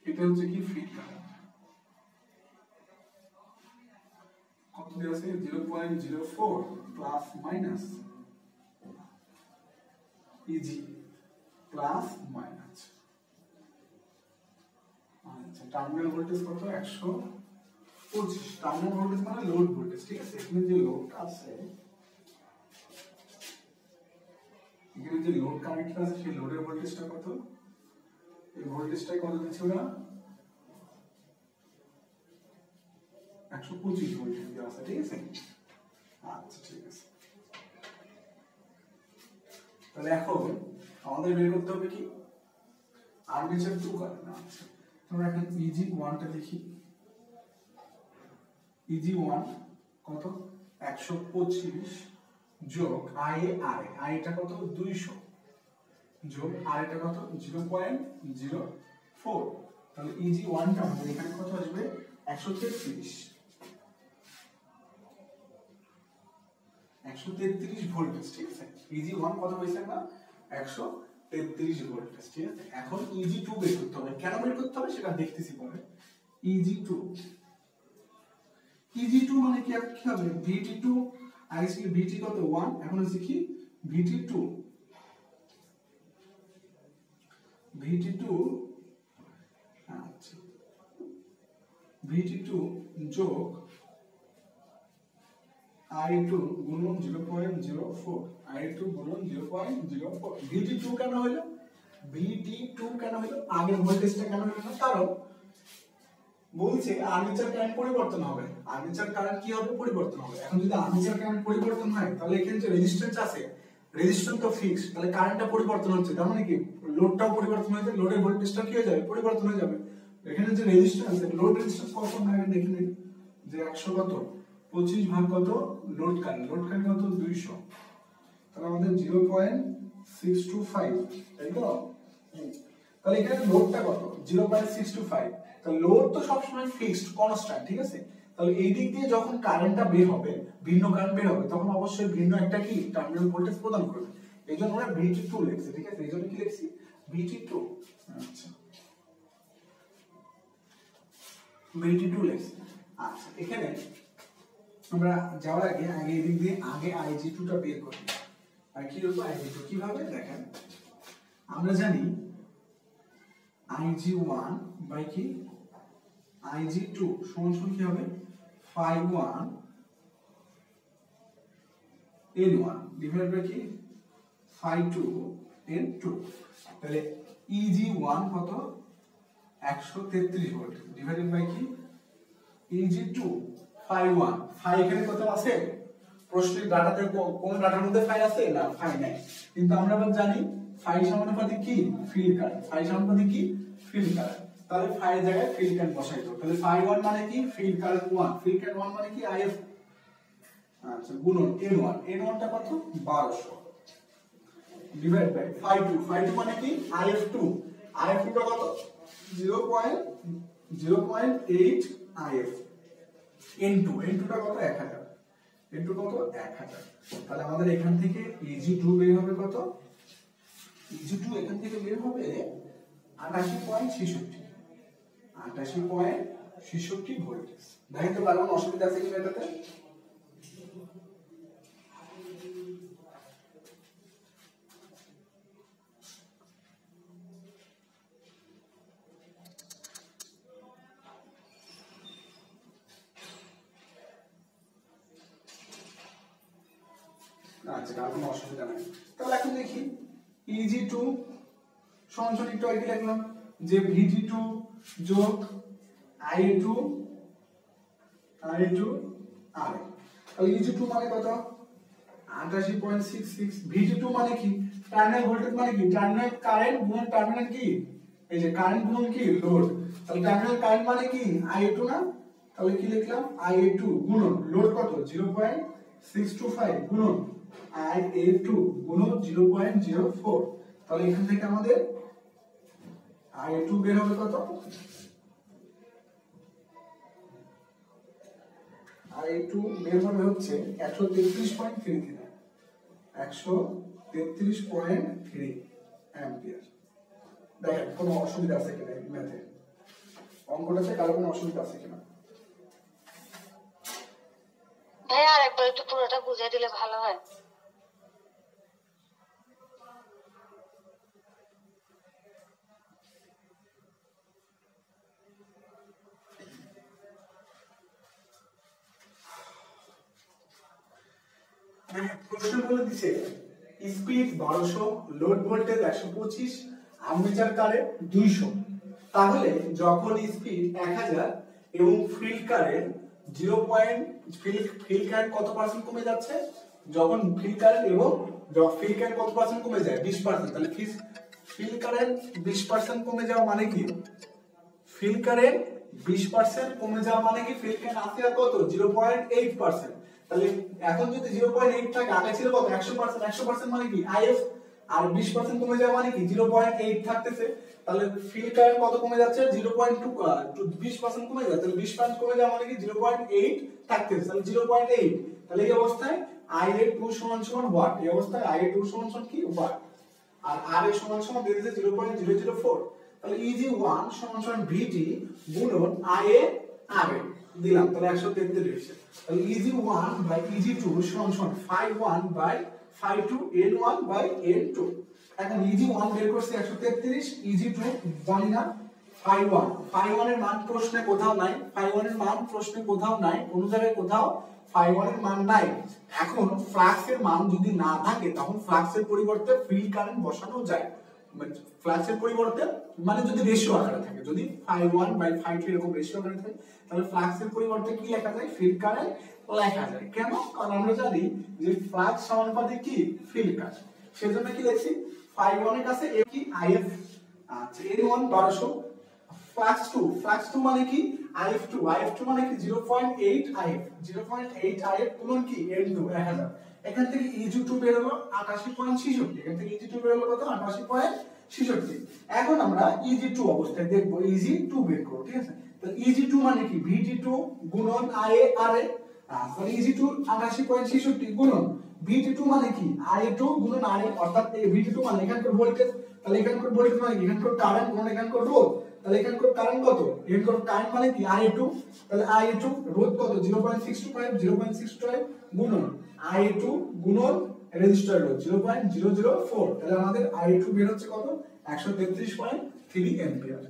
এটা হচ্ছে কি ফিল্ড কারেন্ট কত দেওয়া আছে? 0.04 plus minus easy plus minus. আচ্ছা টার্মিনাল ভোল্টেজ কত 125 টার্মিনাল ভোল্টেজ মানে লোড ভোল্টেজ ঠিক আছে এখানে যে লোডটা আছে এখানে যে লোড কানেক্টর আছে সেই লোডের ভোল্টেজটা কত এই ভোল্টেজটা কত দিচ্ছে ওরা 125 ভোল্ট দেওয়া আছে ঠিক আছে আচ্ছা ঠিক আছে তাহলে এখন আমাদের বের করতে হবে কি আর্মেচার 2 কারেন্ট আচ্ছা আমরা এখন Eg1 টা দেখি Eg1 কত 125 যোগ IA টা কত 200 যোগ RA টা কত 0.04 তাহলে Eg1 টা আমাদের এখানে কত আসবে 133 ভোল্টেজ ঠিক আছে Eg1 কত হইছে না 133 ভোল্টেজ ঠিক আছে এখন Eg2 বের করতে হবে কেন বের করতে হবে সেটা দেখতেছি পরে Eg2 মানে কি হবে VT2 আইসি VT কত 1 এখন হচ্ছে কি VT2 আচ্ছা VT2 যোগ I2 গুণন 0.04 I2 গুণন 0.04 VT2 কেন হলো আগের ভোল্টেজটা কেন হলো না কারণ বলছে আর্মেচার কারেন্ট পরিবর্তন হবে আর্মেচার কারেন্ট কি হবে পরিবর্তন হবে এখন যদি আর্মেচার কারেন্ট পরিবর্তন হয় তাহলে এখানে যে রেজিস্ট্যান্স আছে রেজিস্ট্যান্স তো ফিক্সড তাহলে কারেন্টটা পরিবর্তন হচ্ছে তার মানে কি লোডটাও পরিবর্তন হয়ে যাবে লোডের ভোল্টেজটা কি হয়ে যাবে পরিবর্তন হয়ে যাবে এখানে যে রেজিস্ট্যান্স লোড রেজিস্ট্যান্স কত আমরা দেখে নিই যে 100 কত 25 ভাগ কত লোড কারেন্ট কত 200 তাহলে আমাদের 0.625 তাই তো তাহলে এখানে লোডটা কত 0.625 তাহলে লোড তো সব সময় ফিক্সড কনস্ট্যান্ট ঠিক আছে তাহলে এই দিক দিয়ে যখন কারেন্টটা বের হবে ভিন্ন কারেন্ট বের হবে তখন অবশ্যই ভিন্ন একটা কি টার্মিনাল ভোল্টেজ প্রদান করবে এইজন্য আমরা VT2 লিখছি ঠিক আছে এইজন্য কি লিখছি VT2 আচ্ছা VT2 লিখছি আচ্ছা এখানে আমরা যাওয়ার আগে এই দিক দিয়ে আগে Ig2 টা বের করি আর কি হবে Ig2 কিভাবে দেখেন আমরা জানি Ig1 বাই কি Ig2 সমান কি হবে phi1 n1 ডিভাইড বাই কি phi2 n2 তাহলে Eg1 কত 133 ভোল্ট ডিভাইডেড বাই কি Eg2 phi1 phi এখানে কত আছে প্রশ্নের ডাটাতে কোন ডাটার মধ্যে phi আছে না phi নাই কিন্তু আমরা আবার জানি phi সমানুপাতিক কি ফিল্ড কারেন্ট phi সমানুপাতিক কি ফিল্ড কারেন্ট তাহলে phi এর জায়গায় ফিল্ড কারেন্ট বসাই দাও তাহলে phi1 মানে কি ফিল্ড কারেন্ট 1 ফিল্ড কারেন্ট 1 মানে কি IF আচ্ছা গুণন n1 টা কত 1200 ডিভাইড বাই phi2 মানে কি IF2 টা কত 0.8 IF n2 টা কত 1000 n2 কত 1000 তাহলে আমাদের এখান থেকে Eg2 বের হবে কত Eg2 এখান থেকে বের হবে 88.66 ভোল্টেজ দেখেন তো কারণ অসুবিধা আছে কিনা এটাতে আচ্ছা কারণ কোনো অসুবিধা নাই তাহলে এখন দেখি Eg2 সমান একটু আগে লিখলাম যে VT2 যোগ I2 RA তাহলে Eg2 মানে কত 88.66 VT2 মানে কি টার্মিনাল ভোল্টেজ মানে কি টার্মিনাল কারেন্ট গুণন টার্মিনাল কি এই যে কারেন্ট গুণন কি লোড তাহলে টার্মিনাল কারেন্ট মানে কি I2 না তাহলে কি লিখলাম I2 গুণন লোড কত 0.625 গুণন IA2 গুণন 0.04 তাহলে এখান থেকে আমাদের IA2 বের হবে কত IA2 বের হবে হচ্ছে 133.33 অ্যাম্পিয়ার দেখেন কোনো অসুবিধা আছে কিনা ম্যাথে অঙ্কটাতে কারো কোনো অসুবিধা আছে কিনা ভাই আর একবার একটু পুরোটা বুঝিয়ে দিলে ভালো হয় প্রশ্ন বলে দিছে speed 1200, load voltage 125, armature current 200। তাহলে যখন স্পিড 1000 এবং ফিল্ড কারেন্ট 0. ফিল্ড কারেন্ট কত পার্সেন্ট কমে যাচ্ছে? যখন ফিল্ড কারেন্ট এবং ফিল্ড কারেন্ট কত পার্সেন্ট কমে যায়? 20%। তাহলে ফিল্ড কারেন্ট 20% কমে যাওয়া মানে কি? ফিল্ড কারেন্ট 20% কমে যাওয়া মানে কি? ফিল্ড কারেন্ট আছে আর কত? 0.8%। তাহলে এখন যদি 0.8 থাকে, আগে ছিল কত? 100%। 100% মানে কি? আইএফ। আর 20% কমে যাওয়া মানে কি? 0.8 থাকতেছে। তাহলে ফিল্ড কারেন্ট কত কমে যাচ্ছে? 0.2 20% কমে যাচ্ছে। তাহলে 20% কমে যাওয়া মানে কি? 0.8 থাকতেছে। তাহলে 0.8। তাহলে এই অবস্থায় IA2 সমান ওয়াট। এই অবস্থায় IA2 সমান কি? ওয়াট। আর RA সমান দিয়ে দিয়েছে 0.004। তাহলে EG1 সমান VT গুণন IA RA দিলাম, তাহলে 133। তাহলে EG1 বাই EG2 সমান phi1 by phi2 N1 by N2। এখন EG1 বের করছি 133, EG2 জানি না। phi1 এর মান প্রশ্নে কোথাও নাই। phi1 এর মান প্রশ্নে কোথাও নাই, কোন জায়গায় কোথাও phi1 এর মান নাই। এখন ফ্লাক্সের মান যদি না থাকে তখন ফ্লাক্সের পরিবর্তে ফিল্ড কারেন্ট বসানো যায়। মানে ফ্লাক্সের পরিবর্তে, মানে যদি রেশিও আকারে থাকে, যদি phi1 বাই phi2 এরকম রেশিও আকারে থাকে, তাহলে ফ্লাক্সের পরিবর্তে কি লেখা যায়? ফিল্ড কারেন্ট লেখা যায়। কেন? কারণ আমরা জানি যে ফ্লাক্স সমানুপাতিক কি? Field current. সেজন্য কি লিখছি? phi1 এর কাছে কি? IF। আচ্ছা, N1 1200, ফ্লাক্স 2 মানে কি? IF2 মানে কি? 0.8 IF। 0.8 IF গুণন কি? N2 1000। এখান থেকে EG2 বের হলো 88.66। এখান থেকে EG2 বের হলো কত? 88.66। এখন আমরা EG2 অবস্থায় দেখব, EG2 বের করব, ঠিক আছে? তাহলে EG2 মানে কি? VT2 গুণন IA RA। তাহলে EG2 88.66 গুণন VT2 মানে কি? IA2 গুণন RA, অর্থাৎ এই VT2 মানে এখানকার ভোল্টেজ। তাহলে এখানকার ভোল্টেজ মানে কি? এখানকার কারেন্ট গুণন এখানকার রোধ। তাহলে এখানকার কারেন্ট কত? এখানকার কারেন্ট মানে কি? IA2। তাহলে IA2 রোধ কত? 0.625 গুণন IA2 গুণন রেজিস্টার রোধ 0.004। তাহলে আমাদের IA2 বের হচ্ছে কত? 133.3 অ্যাম্পিয়ার।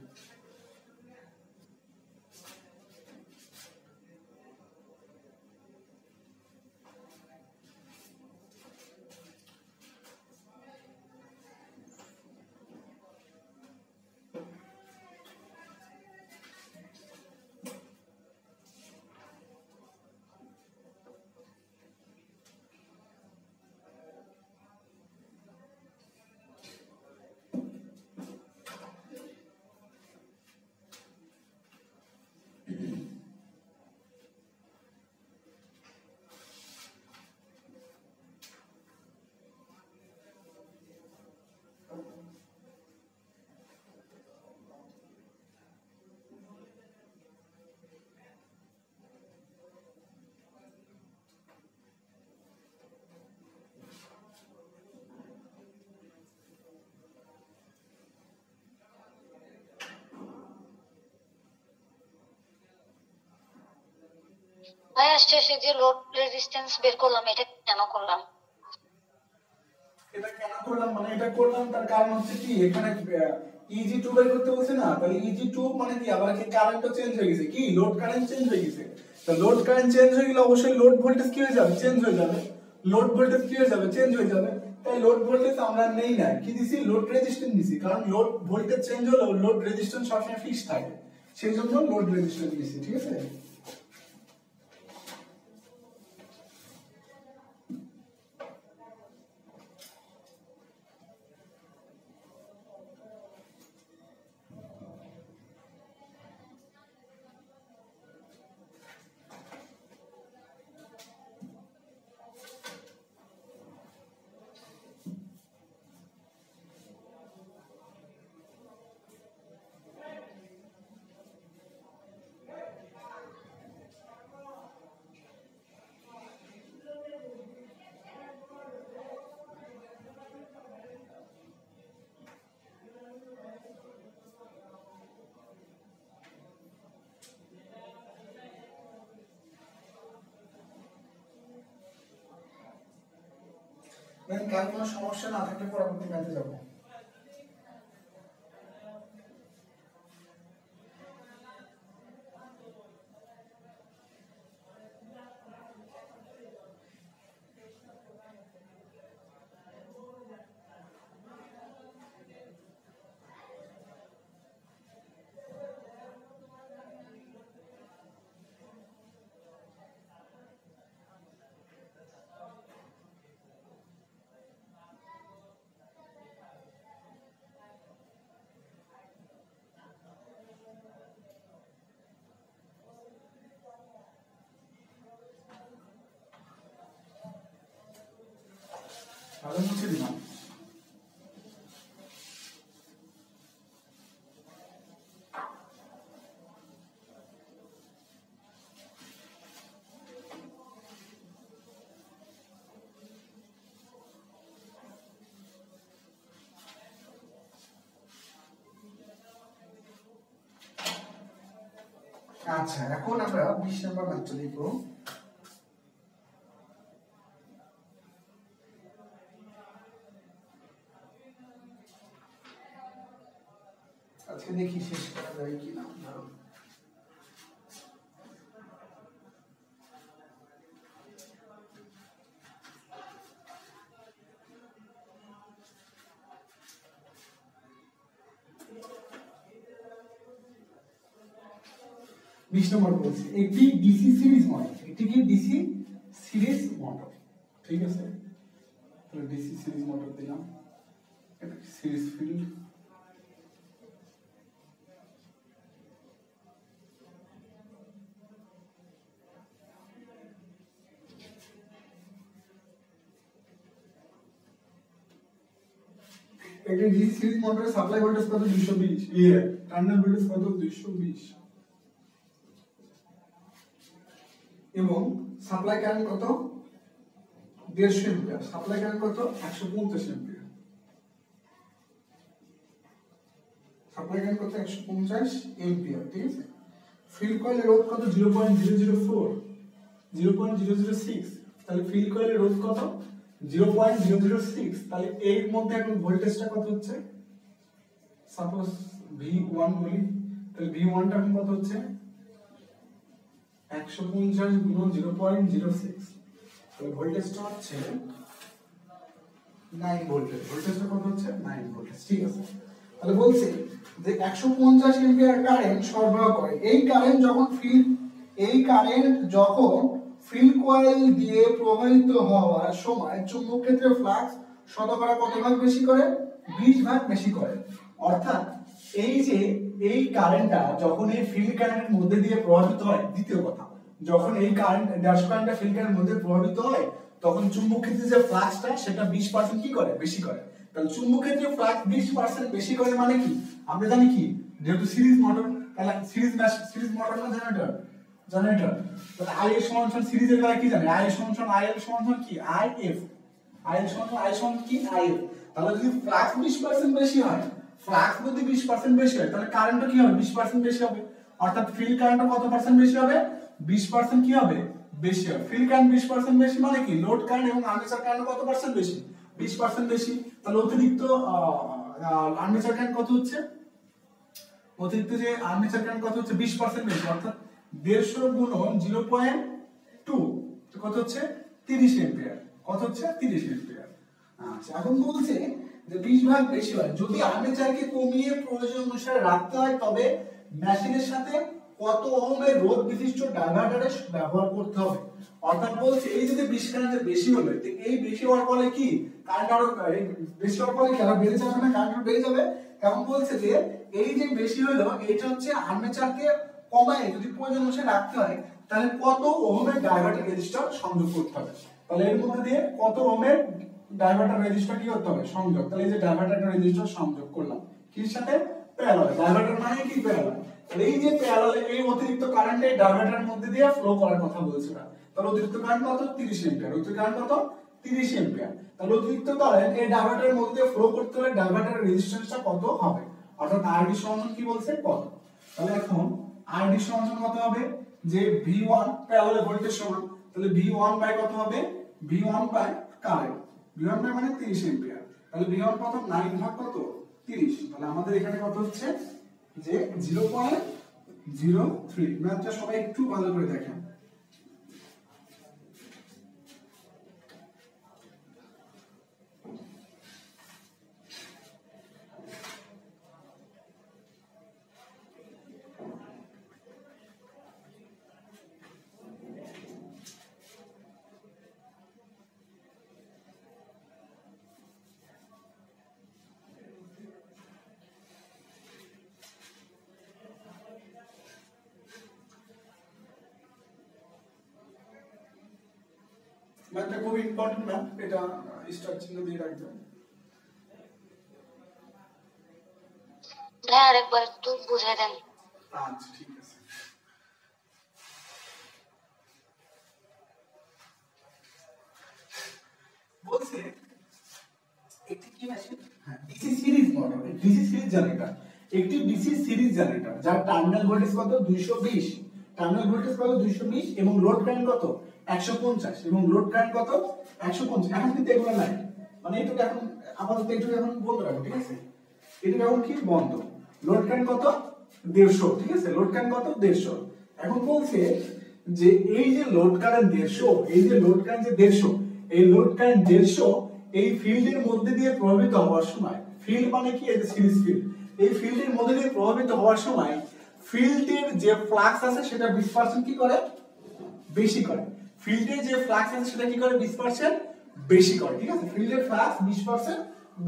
ভাইয়া শেষে যে লোড রেজিস্ট্যান্স বের করলাম, এটা কেন করলাম? এটা কেন করলাম মানে, এটা করলাম তার কারণ হচ্ছে কি, এখানে EG2 বের করতে বলছে না। তাহলে EG2 মানে কি? আবার কি কারেন্টও চেঞ্জ হয়ে গেছে, কি লোড কারেন্ট চেঞ্জ হয়ে গেছে। তো লোড কারেন্ট চেঞ্জ হয়ে গেলে অবশ্যই লোড ভোল্টেজ কি হয়ে যাবে? চেঞ্জ হয়ে যাবে। লোড ভোল্টেজ কি হয়ে যাবে? চেঞ্জ হয়ে যাবে। তাই লোড ভোল্টেজ আমরা নেই না, কি দিছি? লোড রেজিস্ট্যান্স দিছি। কারণ লোড ভোল্টেজ চেঞ্জ হলেও লোড রেজিস্ট্যান্স সবসময় ফিক্সড থাকে, সেই জন্য লোড রেজিস্ট্যান্স দিছি, ঠিক আছে? কার কোনো সমস্যা না থাকলে পরবর্তী ম্যাথে যাবো। তাহলে মুছে দিলাম। আচ্ছা, এখন আমরা 20 নম্বর ম্যাথটা লিখব। আজকে দেখি শেষ করা যায় কিনা। ধরো বিশ নম্বর বলছি একটি ডিসি সিরিজ মডেল, একটি কি ডিসি সিরিজ মডেল, ঠিক আছে। তাহলে ডিসি সিরিজ মডেল দিলাম, সিরিজ ফিল্ড, একটি ডিসি সিরিজ মোটরের সাপ্লাই ভোল্টেজ কত 220, টার্মিনাল ভোল্টেজ কত 220 এবং সাপ্লাই কারেন্ট কত 150 অ্যাম্পিয়ার, সাপ্লাই কারেন্ট কত 150 অ্যাম্পিয়ার, সাপ্লাই কারেন্ট কত 150 অ্যাম্পিয়ার, ঠিক আছে। ফিল্ড কয়েলের রোধ কত 0.004 0.006, তাহলে ফিল্ড কয়েলের রোধ কত 0.006, তাহলে এর মধ্যে এখন ভোল্টেজটা কত হচ্ছে, সাপোজ V1 বলি, তাহলে V1 টা এখন কত হচ্ছে 150 গুণন 0.06, তাহলে ভোল্টেজটা হচ্ছে 9 ভোল্টেজ, ভোল্টেজটা কত হচ্ছে 9 ভোল্টেজ, ঠিক আছে। তাহলে বলছে যে 150 অ্যাম্পিয়ার কারেন্ট সরবরাহ করে, এই কারেন্ট যখন ফিল্ড কয়েল দিয়ে প্রবাহিত হওয়ার সময় চুম্বক ক্ষেত্রে ফ্লাক্স শতকরা কত ভাগ বেশি করে, 20 ভাগ বেশি করে। অর্থাৎ এই যে এই কারেন্টটা যখন এই ফিল্ড কারেন্টের মধ্যে দিয়ে প্রবাহিত হয়, দ্বিতীয় কথা, যখন এই কারেন্ট ড্যাশ কারেন্টটা ফিল্ড কারেন্টের মধ্যে প্রবাহিত হয় তখন চুম্বক ক্ষেত্রে যে ফ্লাক্সটা সেটা 20% কি করে, বেশি করে। তাহলে চুম্বক ক্ষেত্রে ফ্লাক্স 20% বেশি করে মানে কি, আমরা জানি কি, যেহেতু সিরিজ মোটর, তাহলে সিরিজ মোটর না জেনারেটর, তাহলে I এর সমান সিরিজের বেলায় কি জানি, I এর সমান IL সমান কি IF, I এর সমান I সমান কি IF। তাহলে যদি ফ্লাক্স 20% বেশি হয়, ফ্লাক্স যদি 20% বেশি হয় তাহলে কারেন্টও কি হবে 20% বেশি হবে, অর্থাৎ ফিল্ড কারেন্টও কত পার্সেন্ট বেশি হবে, 20% কি হবে বেশি হবে। ফিল্ড কারেন্ট 20% বেশি মানে কি, লোড কারেন্ট এবং আর্মেচার কারেন্ট কত পার্সেন্ট বেশি, 20% বেশি। তাহলে অতিরিক্ত আর্মেচার কারেন্ট কত হচ্ছে, অতিরিক্ত যে আর্মেচার কারেন্ট কত হচ্ছে 20% বেশি, অর্থাৎ 150 গুণন 0.2 কত হচ্ছে 30 অ্যাম্পিয়ার, কত হচ্ছে 30 অ্যাম্পিয়ার। আচ্ছা, এখন বলছে যে 20 ভাগ বেশি হয়, যদি আর্মেচারকে কমিয়ে প্রয়োজন অনুসারে রাখতে হয় তবে মেশিনের সাথে কত ওহমের রোধ বিশিষ্ট ডাইভার্টারের ব্যবহার করতে হবে। অর্থাৎ বলছে এই যদি 20 কারেন্ট বেশি হলো, এই বেশি হওয়ার ফলে কি কারেন্ট আরো বেশি হওয়ার ফলে কি আরো বেড়ে যাবে না, কারেন্ট আরো বেড়ে যাবে। এখন বলছে যে এই যে বেশি হলো এটা হচ্ছে আর্মেচারকে কমায় যদি প্রয়োজন অনুসারে রাখতে হয় তাহলে কত ওহমের ডাইভার্টার রেজিস্টার সংযোগ করতে হবে। তাহলে এর মধ্যে দিয়ে কত ওহমের ডাইভার্টার রেজিস্টার কি করতে হবে, সংযোগ। তাহলে এই যে ডাইভার্টার রেজিস্টার সংযোগ করলাম কির সাথে, প্যারালাল। ডাইভার্টার মানে কি, প্যারালাল। তাহলে এই যে প্যারালাল, এই অতিরিক্ত কারেন্ট এই ডাইভার্টারের মধ্যে দিয়ে ফ্লো করার কথা বলছে না। তাহলে অতিরিক্ত কারেন্ট কত 30 অ্যাম্পিয়ার, অতিরিক্ত কারেন্ট কত 30 অ্যাম্পিয়ার। তাহলে অতিরিক্ত কারেন্ট এই ডাইভার্টারের মধ্যে দিয়ে ফ্লো করতে হলে ডাইভার্টারের রেজিস্ট্যান্সটা কত হবে, অর্থাৎ আরডি সমান কি বলছে কত। তাহলে এখন আরডি সমান কত হবে, যে V1 প্যারালাল ভোল্টেজ সমান, তাহলে V1 বাই কত হবে, V1 by current, V1 by মানে 30 অ্যাম্পিয়ার। তাহলে V1 কত 9 ভাগ কত 30, তাহলে আমাদের এখানে কত হচ্ছে যে 0.03। ম্যাথটা সবাই একটু ভালো করে দেখেন। ম্যাথটা খুব ইম্পর্টেন্ট ম্যাথ, এটা স্টার চিহ্ন দিয়ে রাখবেন। ভাই আরেকবার একটু বুঝাই দেন। আচ্ছা ঠিক আছে। বলছে একটি কি মেশিন, হ্যাঁ DC series model, DC series generator, একটি ডিসি সিরিজ জেনারেটর যার টার্মিনাল ভোল্টেজ কত 220, টার্মিনাল ভোল্টেজ কত 220 এবং লোড কারেন্ট কত 150 এবং লোড কারেন্ট কত 150। এখন কিন্তু এগুলো নাই, মানে এটুকু এখন আপাতত এটুকু এখন বন্ধ রাখো, ঠিক আছে, এটুকু এখন কি বন্ধ। লোড কারেন্ট কত 150, ঠিক আছে, লোড কারেন্ট কত 150। এখন বলছে যে এই যে লোড কারেন্ট 150, এই যে লোড কারেন্ট যে 150, এই লোড কারেন্ট 150 এই ফিল্ডের মধ্যে দিয়ে প্রবাহিত হওয়ার সময়, ফিল্ড মানে কি, এই যে সিরিজ ফিল্ড, এই ফিল্ডের মধ্যে দিয়ে প্রবাহিত হওয়ার সময় ফিল্ডের যে ফ্লাক্স আছে সেটা 20% কি করে বেশি করে, ফিল্ডে যে ফ্লাক্স আছে সেটা কি করে 20% বেশি করে, ঠিক আছে, ফিল্ডের ফ্লাক্স 20%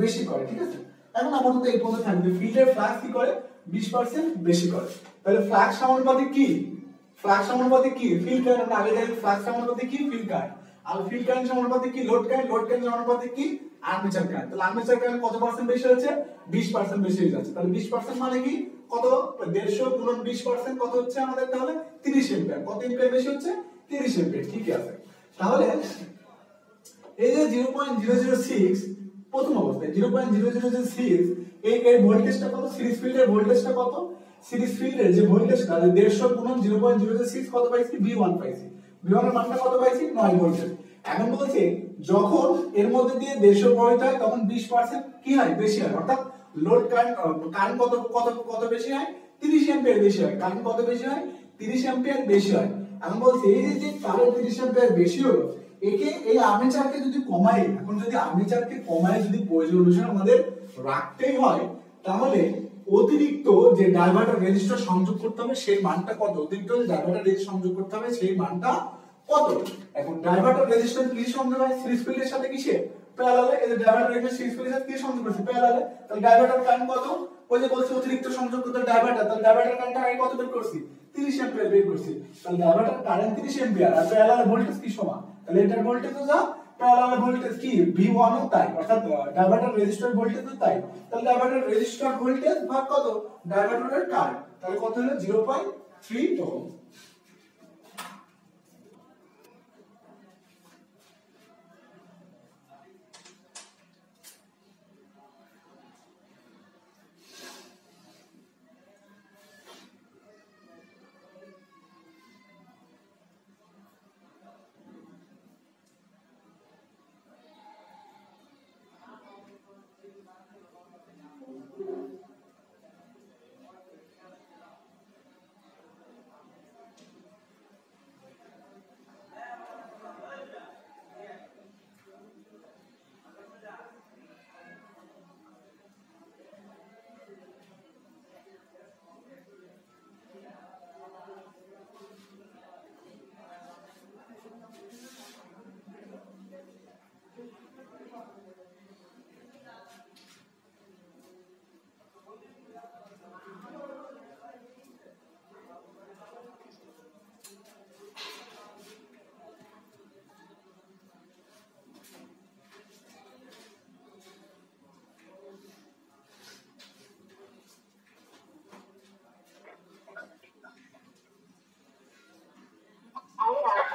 বেশি করে, ঠিক আছে। এখন আপাতত এই পর্যন্ত থাকবে, ফিল্ডের ফ্লাক্স কি করে 20% বেশি করে। তাহলে ফ্লাক্স সমানুপাতিক কি, ফ্লাক্স সমানুপাতিক কি, ফিল্ড কারেন্ট, আগে জানি ফ্লাক্স সমানুপাতিক কি ফিল্ড কারেন্ট, আর ফিল্ড কারেন্ট সমানুপাতিক কি লোড কারেন্ট, লোড কারেন্ট সমানুপাতিক কি আর্মেচার কারেন্ট। তাহলে আর্মেচার কারেন্ট কত পার্সেন্ট বেশি হচ্ছে 20% বেশি হয়ে যাচ্ছে। তাহলে 20% মানে কি কত, 150 গুণন 20% কত হচ্ছে আমাদের, তাহলে 30 এম্পিয়ার। কত এম্পিয়ার বেশি হচ্ছে 30 এম্পিয়ার, ঠিক আছে। তাহলে এই যে 0.006 প্রথম অবস্থায় 0.0006 এই ভোল্টেজটা কত, সিরিজ ফিল্ডের ভোল্টেজটা কত, সিরিজ ফিল্ডের যে ভোল্টেজটা 150 গুণন 0.006 কত পাইছি V1 পাইছি, V1 এর মানটা কত পাইছি 9 ভোল্ট। এখন বলছে যখন এর মধ্যে দিয়ে 150 প্রবাহিত হয় তখন 20% কি হয় বেশি হয়, অর্থাৎ লোড কারেন্ট কত কত কত বেশি হয় 30 অ্যাম্পিয়ার বেশি হয়, কারেন্ট কত বেশি হয় 30 অ্যাম্পিয়ার বেশি হয়। এখন বলছে এই যে কারেন্ট 30 অ্যাম্পিয়ার বেশি হলো, একে এই আর্মেচারকে যদি কমাই, এখন যদি আর্মেচারকে কমাই যদি প্রয়োজন অনুসারে আমাদের রাখতেই হয়, তাহলে অতিরিক্ত যে ডাইভার্টার রেজিস্টার সংযোগ করতে হবে সেই মানটা কত, অতিরিক্ত যে ডাইভার্টার রেজিস্টার সংযোগ করতে হবে সেই মানটা কত। এখন ডাইভার্টার রেজিস্ট্যান্স কি সংযোগ হয় সিরিজ ফিল্ডের সাথে, কিসে প্যারালালে, এই যে ডাইভার্টার রেজিস্ট্যান্স সিরিজ ফিল্ডের সাথে কি সংযোগ করছে প্যারালালে, তাহলে ডাইভার্টার কারেন্ট কত, ওই যে বলছে অতিরিক্ত সংযোগ করতে ডাইভার্টার, তাহলে ডাইভার্টার কারেন্ট আগে কত বের করছি 30 অ্যাম্পিয়ার বের করছি, তাহলে ডাইভার্টার কারেন্ট 30 অ্যাম্পিয়ার আর প্যারালালে ভোল্টেজ কি সমান, তাহলে এটার ভোল্টেজও যা প্যারালালে ভোল্টেজ কি V1 ও তাই, অর্থাৎ ডাইভার্টার রেজিস্টর ভোল্টেজও তাই, তাহলে ডাইভার্টার রেজিস্টর ভোল্টেজ ভাগ কত ডাইভার্টারের কারেন্ট, তাহলে কত হলো 0.3 ওহম।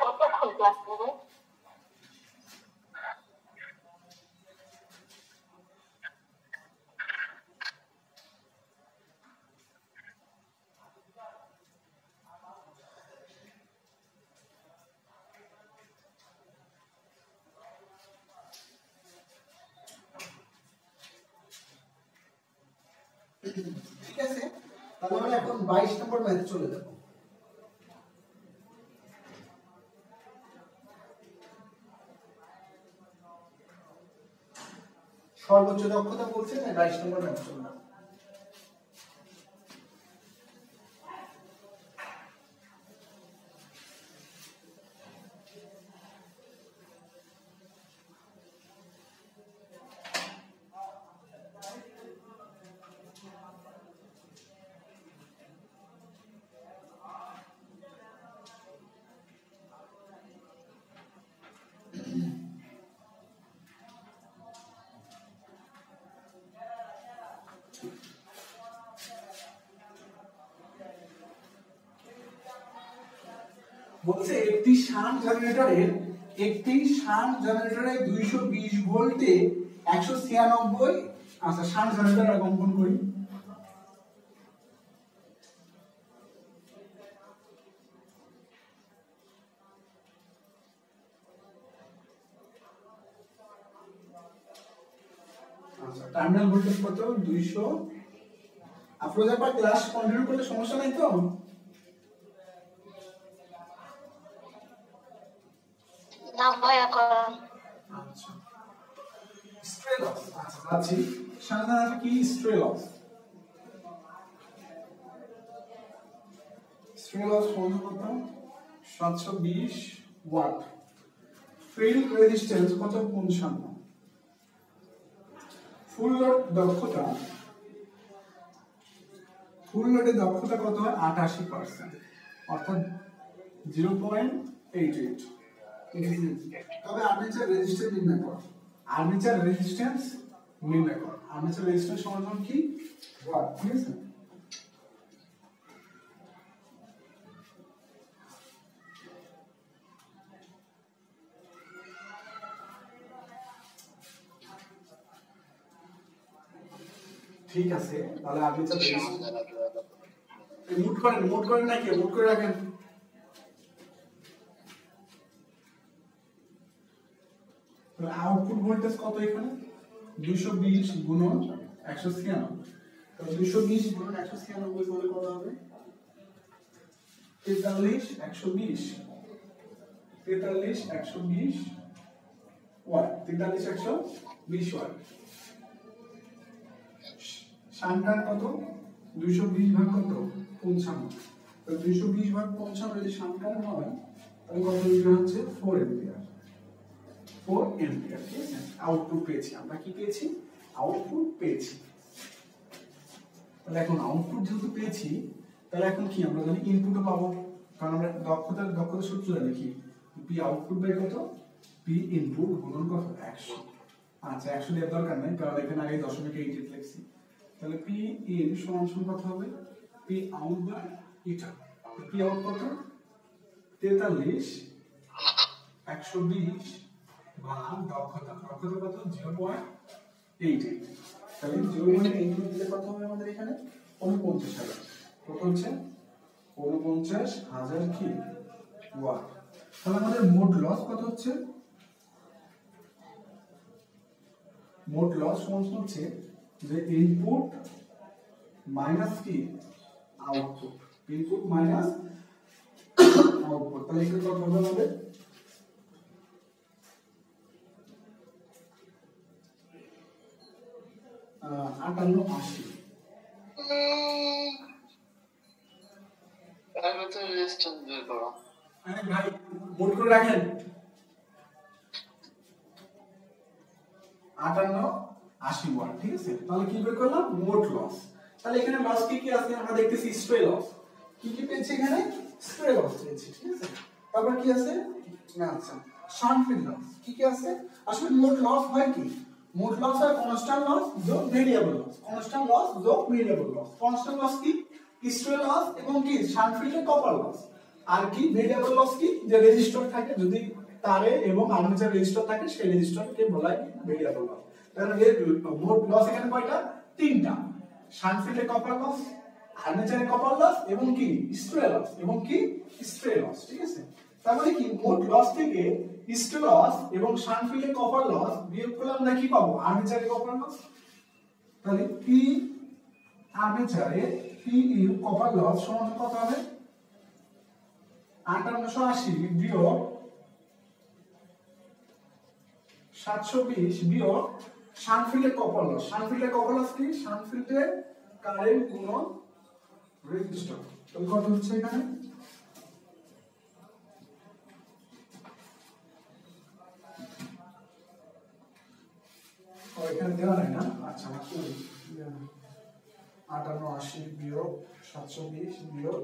কতক্ষণ ক্লাস নেবে? ঠিক আছে, তাহলে আমরা এখন 22 নম্বর ম্যাথে চলে যাব। সর্বোচ্চ দক্ষতা বলছে না 22 নম্বর ম্যাথে চলে যাব। বলছে একটি শান্ট জেনারেটরে 220 ভোল্টে 196, আচ্ছা শান্ট জেনারেটর কম্পন করি। আচ্ছা টার্মিনাল ভোল্টেজ কত 200। আফরোজা পা ক্লাস কন্টিনিউ করলে সমস্যা নাই তো? না ভাইয়া করান। আচ্ছা স্ট্রে লস, আচ্ছা আছি সাধারণত কি স্ট্রে লস সমান কত 720 ওয়াট। ফিল্ড রেজিস্ট্যান্স কত 55। ফুল লোডের দক্ষতা কত হয় 88%, অর্থাৎ 0.88। তবে আর্মেচার রেজিস্ট্যান্স নির্ণয় কর। আর্মেচার রেজিস্ট্যান্স সমান কি ওয়াট, ঠিক আছে? ঠিক আছে, তাহলে আর্মেচার মুট করেন নাকি মুট করে রাখেন। আউটপুট ভোল্টেজ কত এখানে 220 গুণন 196, তাহলে 220 গুণন 196 বলে কত হবে 43 120 ওয়াট। 43 120 ওয়াট। শান্টার কত 220 ভাগ কত 55, তো 220 ভাগ 55 যদি শান্টার হয় তাহলে কত লিটার হচ্ছে 4 এম্পিয়ার। 4 এম্পিয়ার, ঠিক আছে? আউটপুট পেয়েছি আমরা, কি পেয়েছি আউটপুট পেয়েছি। তাহলে এখন আউটপুট যেহেতু পেয়েছি তাহলে এখন কি আমরা জানি ইনপুটও পাবো, কারণ আমরা দক্ষতার সূত্র জানি কি পি আউটপুট বাই কত পি ইনপুট গুণন কত 100। আচ্ছা 100 দেওয়ার দরকার নেই কারণ এখানে আগে 0.88 লিখছি। তাহলে পি ইন সমান কত হবে পি আউট বাই এটা। পি আউট কত 43 120 বানাম দক্ষতা কত 0.88। তাহলে 0.88 দিলে কত হবে আমাদের এখানে 49,000। কত হচ্ছে 49,000 কি ওয়াট। তাহলে আমাদের মোট লস কত হচ্ছে, মোট লস সমান হচ্ছে যে ইনপুট মাইনাস কি আউটপুট, ইনপুট মাইনাস আউটপুট। তাহলে এটা কত হবে 5880। আমি তো রেজিস্ট্যান্স বের করো। আরে ভাই মোট করে রাখেন 5880 ওয়াট, ঠিক আছে? তাহলে কি বের করলাম মোট লস। তাহলে এখানে লস কি আছে আমরা দেখতেছি স্ট্রে লস। কি পেয়েছি এখানে স্ট্রে লস পেয়েছি, ঠিক আছে? তারপর কি আছে না আচ্ছা শান্ট ফিল্ড লস কি আছে। আসলে মোট লস হয় কি মোট লস হয় কনস্ট্যান্ট লস যোগ ভেরিয়েবল লস। কনস্ট্যান্ট লস যোগ ভেরিয়েবল লস। কনস্ট্যান্ট লস কি স্ট্রে লস এবং কি শান্ট ফিল্ডের কপার লস। আর কি ভেরিয়েবল লস কি যে রেজিস্টর থাকে, যদি তারে এবং আর্মেচার রেজিস্টর থাকে সেই রেজিস্টরকে বলা হয় ভেরিয়েবল লস। তাহলে এর মোট লস এখানে কয়টা তিনটা, শান্ট ফিল্ডের কপার লস, আর্মেচারের কপার লস এবং কি স্ট্রে লস, ঠিক আছে? তার মানে কি মোট লস থেকে স্ট্রে লস এবং শান্ট ফিল্ডের কপার লস বিয়োগ করলে আমরা কি পাবো আর্মেচারের কপার লস। তাহলে পি আর্মেচারের পি ইউ কপার লস সমান কত হবে 5880 বিয়োগ 720 বিয়োগ শান্ট ফিল্ডের কপার লস। শান্ট ফিল্ডের কপার লস কি শান্ট ফিল্ডের কারেন্ট গুণন রেজিস্টর। তাহলে কত হচ্ছে এখানে এখানে দেওয়া নাই না, আচ্ছা মাত্র 5880 বিয়োগ 720 বিয়োগ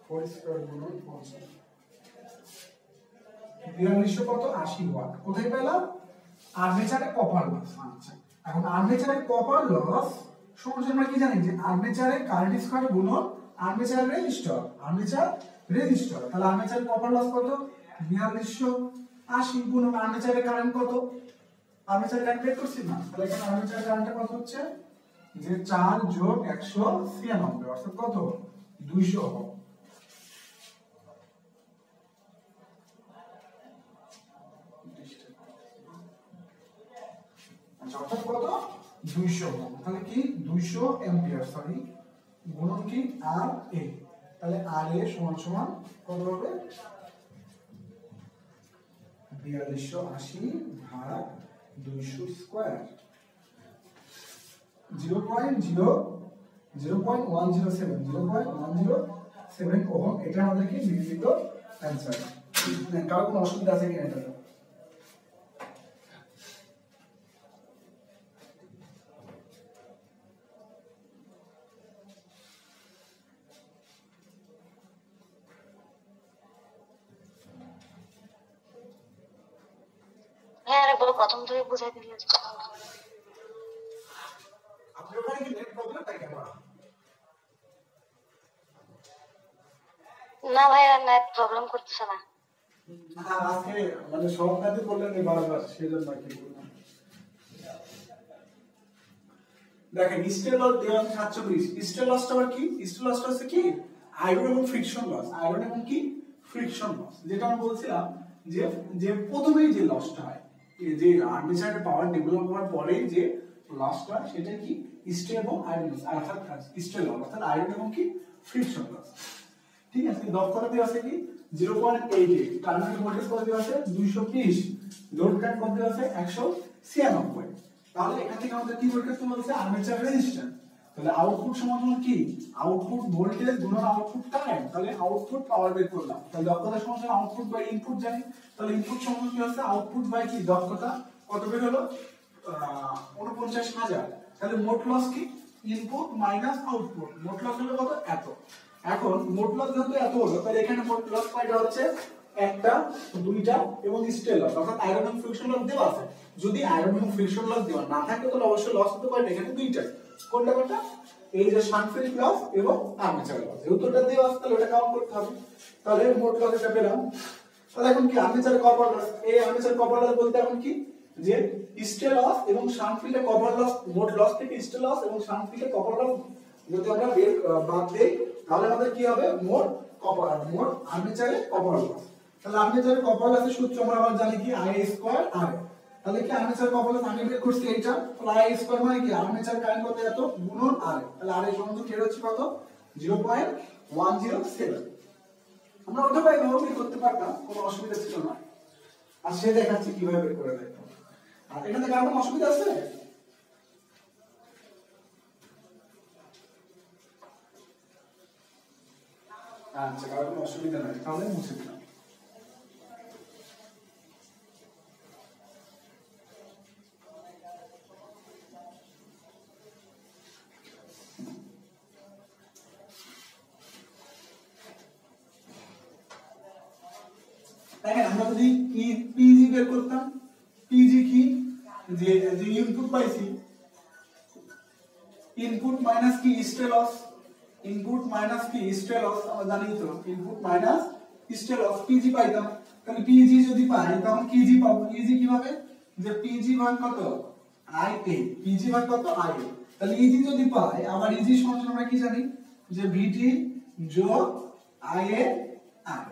4 স্কয়ার গুণন 50 4200 কত 80 ওয়াট। কোথায় পেলাম আর্মেচারে কপার লস। আচ্ছা এখন আর্মেচারে কপার লস সমান আমরা কি জানি যে আর্মেচারে কারেন্ট স্কয়ার গুণন আর্মেচার রেজিস্টর। Armature register. তাহলে আর্মেচারের কপার লস কত? 4280 গুণ আর্মেচারের কারেন্ট কত? আর্মেচার কারেন্ট বের করছি না, তাহলে এখানে আর্মেচার কারেন্টটা কত হচ্ছে যে 4 যোগ 196 অর্থাৎ কত 200 ওহম। আচ্ছা অর্থাৎ কত 200 ওহম, তাহলে কি 200 অ্যাম্পিয়ার সরি গুণন কি আর এ, তাহলে আর এ সমান সমান কত হবে 4280 ভাগ 200 স্কয়ার 0.107 ওহম। এটা আমাদেরকে নির্ণীত অ্যানসার। কারো কোনো অসুবিধা আছে কিনা এটা? হ্যাঁ একবার প্রথম থেকে বুঝাই দিলে। আপনার ওখানে কি নেট প্রবলেম থাকে না? না ভাইয়া নেট প্রবলেম করতেছে না। হ্যাঁ আজকে মানে সব কাজে বললেন বারবার, সেজন্য আর কি বললাম। দেখেন স্টিল লস দেওয়া আছে 720। স্টিল লসটা আবার কি? স্টিল লসটা হচ্ছে কি আয়রন এবং ফ্রিকশন লস। আয়রন এবং কি ফ্রিকশন লস, যেটা আমরা বলছিলাম যে যে প্রথমেই যে লসটা হয়, এই যে আর্মেচারের পাওয়ার ডেভেলপ হওয়ার পরে যে লসটা, সেটা কি স্টিল এবং আয়রন লস, অর্থাৎ স্টিল লস অর্থাৎ আয়রন এবং কি ফ্রিকশন লস। ঠিক আছে, দক্ষতা দেওয়া আছে কি 0.88, টার্মিনাল ভোল্টেজ কত দেওয়া আছে 220, লোড কারেন্ট কত দেওয়া আছে 196। তাহলে এখান থেকে আমাদের কি বের করতে বলছে আর্মেচার রেজিস্ট্যান্স। তাহলে আউটপুট সমান কি আউটপুট ভোল্টেজ গুণন আউটপুট কারেন্ট, তাহলে আউটপুট পাওয়ার বের করলাম। তাহলে দক্ষতা সমান আউটপুট বাই ইনপুট জানি, তাহলে ইনপুট সমান কি হচ্ছে আউটপুট বাই কি দক্ষতা, কত বের হলো 49000। তাহলে মোট লস কি ইনপুট মাইনাস আউটপুট, মোট লস হলো কত এত। এখন মোট লস যেহেতু এত হলো, তাহলে এখানে মোট লস কয়টা হচ্ছে একটা, দুইটা এবং স্টিল লস অর্থাৎ আয়রন এবং ফ্রিকশন লস দেওয়া আছে। যদি আয়রন এবং ফ্রিকশন লস দেওয়া না থাকে তাহলে অবশ্যই লস হতে পারে এখানে দুইটা। কোনটা কোনটা? এই যে শান্টফিল্ড লস এবং আর্মেচার লস। যেহেতু এটা দেওয়া আছে তাহলে এটা কাউন্ট করতে হবে। তাহলে মোট লস এটা পেলাম। তাহলে এখন কি আর্মেচার কপার লস, এই আর্মেচার কপার লস বলতে এখন কি যে স্টিল লস এবং শান্টফিল্ডের কপার লস, মোট লস থেকে স্টিল লস এবং শান্টফিল্ডের কপার লস যদি আমরা বাদ দেই তাহলে আমাদের কি হবে মোট কপার, মোট আর্মেচারের কপার লস। তাহলে আর্মেচারের কপার লসের সূত্র আমরা আবার জানি কি আই স্কয়ার আর। তাহলে কি আর্মেচার কপার লস আগে বের করছি এইটা, তাহলে আই স্কয়ার মানে কি আর্মেচার কারেন্ট কত এত গুণন আর। তাহলে আর এর সমান কি হচ্ছে কত 0.107। আমরা ওটা পাই ভাবে বের করতে পারতাম, কোনো অসুবিধা ছিল না। আর সে দেখাচ্ছে কিভাবে বের করে দেয়। আর এখানে কারো কোনো অসুবিধা আছে? আচ্ছা কারো কোনো অসুবিধা নাই, তাহলে মুছে দিলাম। দেখেন আমরা যদি পিজি বের করতাম, পিজি কি যে যে ইনপুট পাইছি, ইনপুট মাইনাস কি স্টিল লস, ইনপুট মাইনাস কি স্টিল লস আমরা জানি তো, input minus steel loss P G পাইতাম। তাহলে পিজি যদি পাই তখন কিজি পাবো, ইজি কিভাবে যে পিজি ভাগ কত আই এ, পিজি ভাগ কত আই এ। তাহলে ইজি যদি পাই আবার ইজি সমান আমরা কি জানি যে ভিটি যোগ আই এ আর।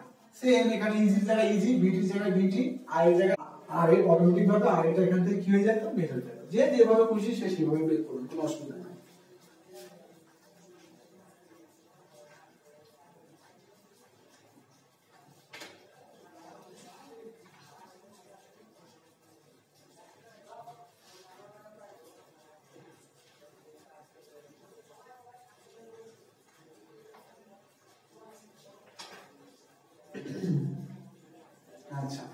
সেম এখানে ইজি জায়গায় ইজি, ভিটি জায়গায় ভিটি, আই এর জায়গায় আর এর অটোমেটিক ভাবে আর এটা এখান থেকে কি হয়ে যায় বের হয়ে যায়। যে যেভাবে খুশি সে সেভাবে বের করুন, কোনো অসুবিধা নেই। আচ্ছা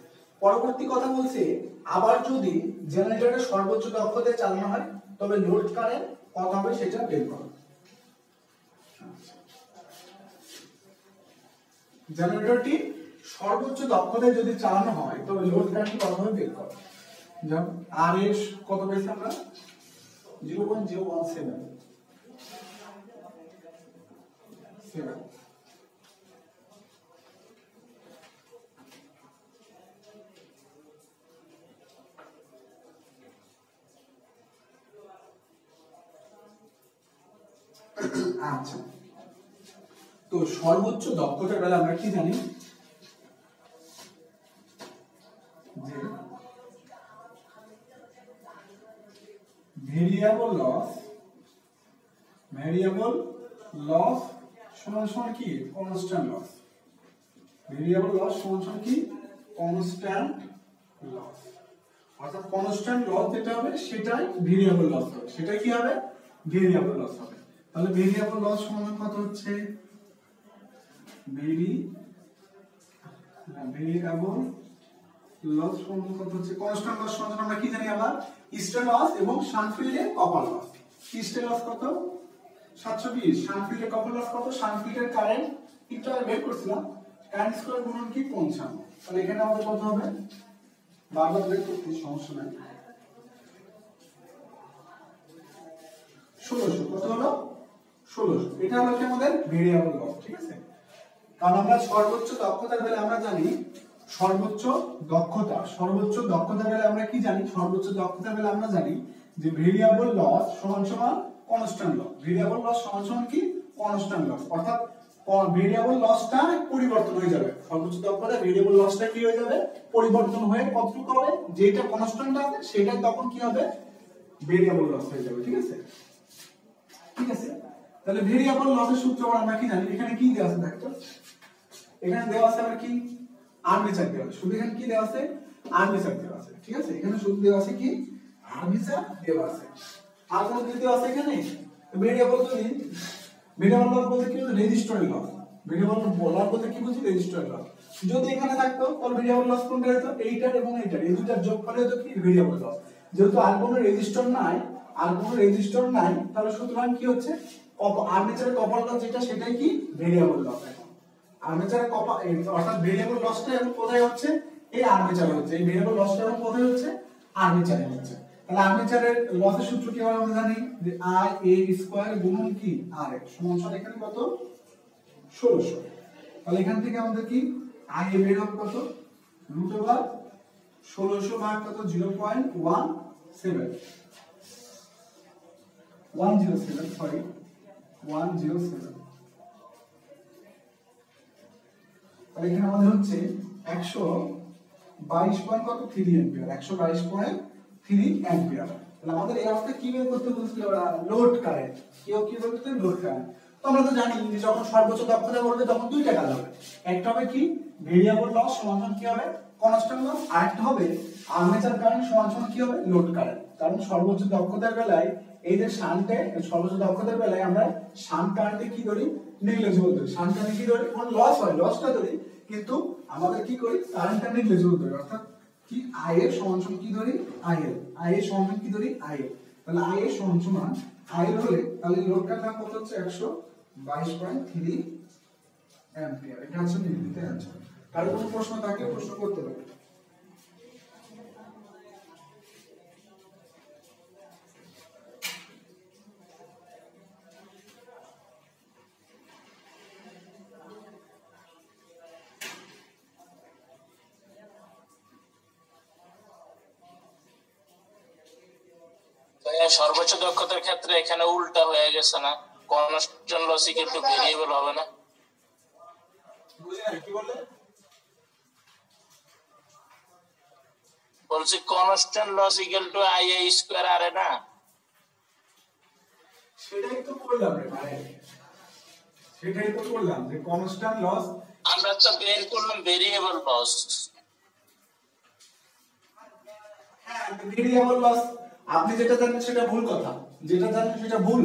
পরবর্তী কথা বলছে আবার যদি জেনারেটরের সর্বোচ্চ দক্ষতায় চালানো হয় তবে লোড কারেন্ট কত হবে সেটা বের করো। জেনারেটরটি সর্বোচ্চ দক্ষতায় যদি চালানো হয় তবে লোড কারেন্ট কত হবে বের করো। যেমন আর এর কত পেয়েছি আমরা 0.017 আচ্ছা, তো সর্বোচ্চ দক্ষতার বেলা আমরা কি জানি যে ভেরিয়েবল লস সমান সমান কি কনস্ট্যান্ট লস। ভেরিয়েবল লস সমান সমান কি কনস্ট্যান্ট লস। অর্থাৎ কনস্ট্যান্ট লস যেটা হবে সেটাই ভেরিয়েবল লস হবে, সেটা কি হবে ভেরিয়েবল লস হবে। তাহলে ভেরিয়েবল লস সমান কত হচ্ছে ভেরিয়েবল লস সমান কত হচ্ছে কনস্ট্যান্ট লস সমান আমরা কি জানি আবার হিস্টেরেসিস এবং শান্টফিল্ডের কপার লস। হিস্টেরেসিস কত 720, শান্টফিল্ডের কপার লস কত, শান্টফিল্ডের কারেন্ট একটু আগে বের করছিলাম কারেন্ট স্কয়ার গুণন কি 55। তাহলে এখানে আমাদের কত হবে বারবার বের করতে সমস্যা নাই 1600। কত হলো 1600। এটা হলো কি আমাদের ভেরিয়েবল লস, ঠিক আছে। কারণ আমরা সর্বোচ্চ দক্ষতার বেলা আমরা জানি সর্বোচ্চ দক্ষতার বেলা আমরা কি জানি সর্বোচ্চ দক্ষতার বেলা আমরা জানি যে ভেরিয়েবল লস সমান সমান কনস্ট্যান্ট লস। ভেরিয়েবল লস সমান সমান কি কনস্ট্যান্ট লস। অর্থাৎ ভেরিয়েবল লসটা পরিবর্তন হয়ে যাবে, সর্বোচ্চ দক্ষতায় ভেরিয়েবল লসটা কি হয়ে যাবে পরিবর্তন হয়ে কতটুকু হবে যেটা কনস্ট্যান্ট আছে সেটা তখন কি হবে ভেরিয়েবল লস হয়ে যাবে, ঠিক আছে। ঠিক আছে, তাহলে ভেরিয়েবল লসের সূত্র আমরা কি জানি, এখানে কি দেওয়া আছে দেখো, এখানে দেওয়া আছে আবার কি আর্মেচার দেওয়া আছে, শুধু এখানে কি দেওয়া আছে আর্মেচার দেওয়া আছে, ঠিক আছে। এখানে শুধু দেওয়া আছে কি আর্মেচার দেওয়া আছে, আর কোন কিছু দেওয়া আছে এখানে ভেরিয়েবল যদি ভেরিয়েবল লস বলতে কি হচ্ছে রেজিস্ট্যান্স লস। ভেরিয়েবল লস বলতে কি বুঝি রেজিস্ট্যান্স লস। যদি এখানে থাকতো তাহলে ভেরিয়েবল লস কোনটা হতো এইটার এবং এইটার, এই দুটার যোগফল হতো কি ভেরিয়েবল লস। যেহেতু আর কোনো রেজিস্টর নাই তাহলে সুতরাং কি হচ্ছে আর্মেচারের কপার লস যেটা সেটাই কি ভেরিয়েবল লস। এখন আর্মেচারের কপার অর্থাৎ ভেরিয়েবল লসটা এখন কোথায় হচ্ছে এই আর্মেচারে হচ্ছে, এই ভেরিয়েবল লসটা এখন কোথায় হচ্ছে আর্মেচারে হচ্ছে। তাহলে আর্মেচারের লসের সূত্র কি হয় আমরা জানি যে আই এ স্কয়ার গুণন কি আর এক্স সমান সমান এখানে কত 1600। তাহলে এখান থেকে আমাদের কি আই এ বের হবে কত √1600 ভাগ কত 0.107 তাহলে এখানে আমাদের হচ্ছে 122.3 অ্যাম্পিয়ার 122.3 অ্যাম্পিয়ার। তাহলে আমাদের এই অবস্থায় কি বের করতে বলছিল ওরা লোড কারেন্ট, কি বলতে লোড কারেন্ট। তো আমরা তো জানি যে যখন সর্বোচ্চ দক্ষতা বলবে তখন দুইটা কাজ হবে, একটা হবে কি ভেরিয়েবল লস সমান কি হবে কনস্ট্যান্ট লস, আর একটা হবে আর্মেচার কারেন্ট সমান কি হবে লোড কারেন্ট। কারণ সর্বোচ্চ দক্ষতার বেলায় এই যে শান্টে সর্বোচ্চ দক্ষতার বেলায় আমরা শান্ট কারেন্টে কি ধরি নেগলিজিবল ধরি, শান্ট কারেন্টে কি ধরি কোন লস হয় লসটা ধরি, কিন্তু আমাদের কি করি কারেন্টটা নেগলিজিবল ধরি। অর্থাৎ কি আই এর সমান কি ধরি আইএল, আই এর সমান কি ধরি আইএল। তাহলে আই এর সমান আইএল হলে তাহলে লোড কারেন্ট কত হচ্ছে 122.3 অ্যাম্পিয়ার। এটা হচ্ছে নির্ণীত অ্যানসার। আর কোনো প্রশ্ন থাকলে প্রশ্ন করতে পারে। সর্বোচ্চ দক্ষতার ক্ষেত্রে এখানে উল্টা হয়ে গেছে না, constant loss equal to variable হবে না। কি বললে বলছি constant loss equal to I A square R না, সেটাই তো করলাম রে ভাই, সেটাই তো করলাম যে কনস্ট্যান্ট লস আমরা তো বের করলাম ভেরিয়েবল লস। হ্যাঁ ভেরিয়েবল লস আপনি যেটা জানেন সেটা ভুল কথা, যেটা জানেন সেটা ভুল।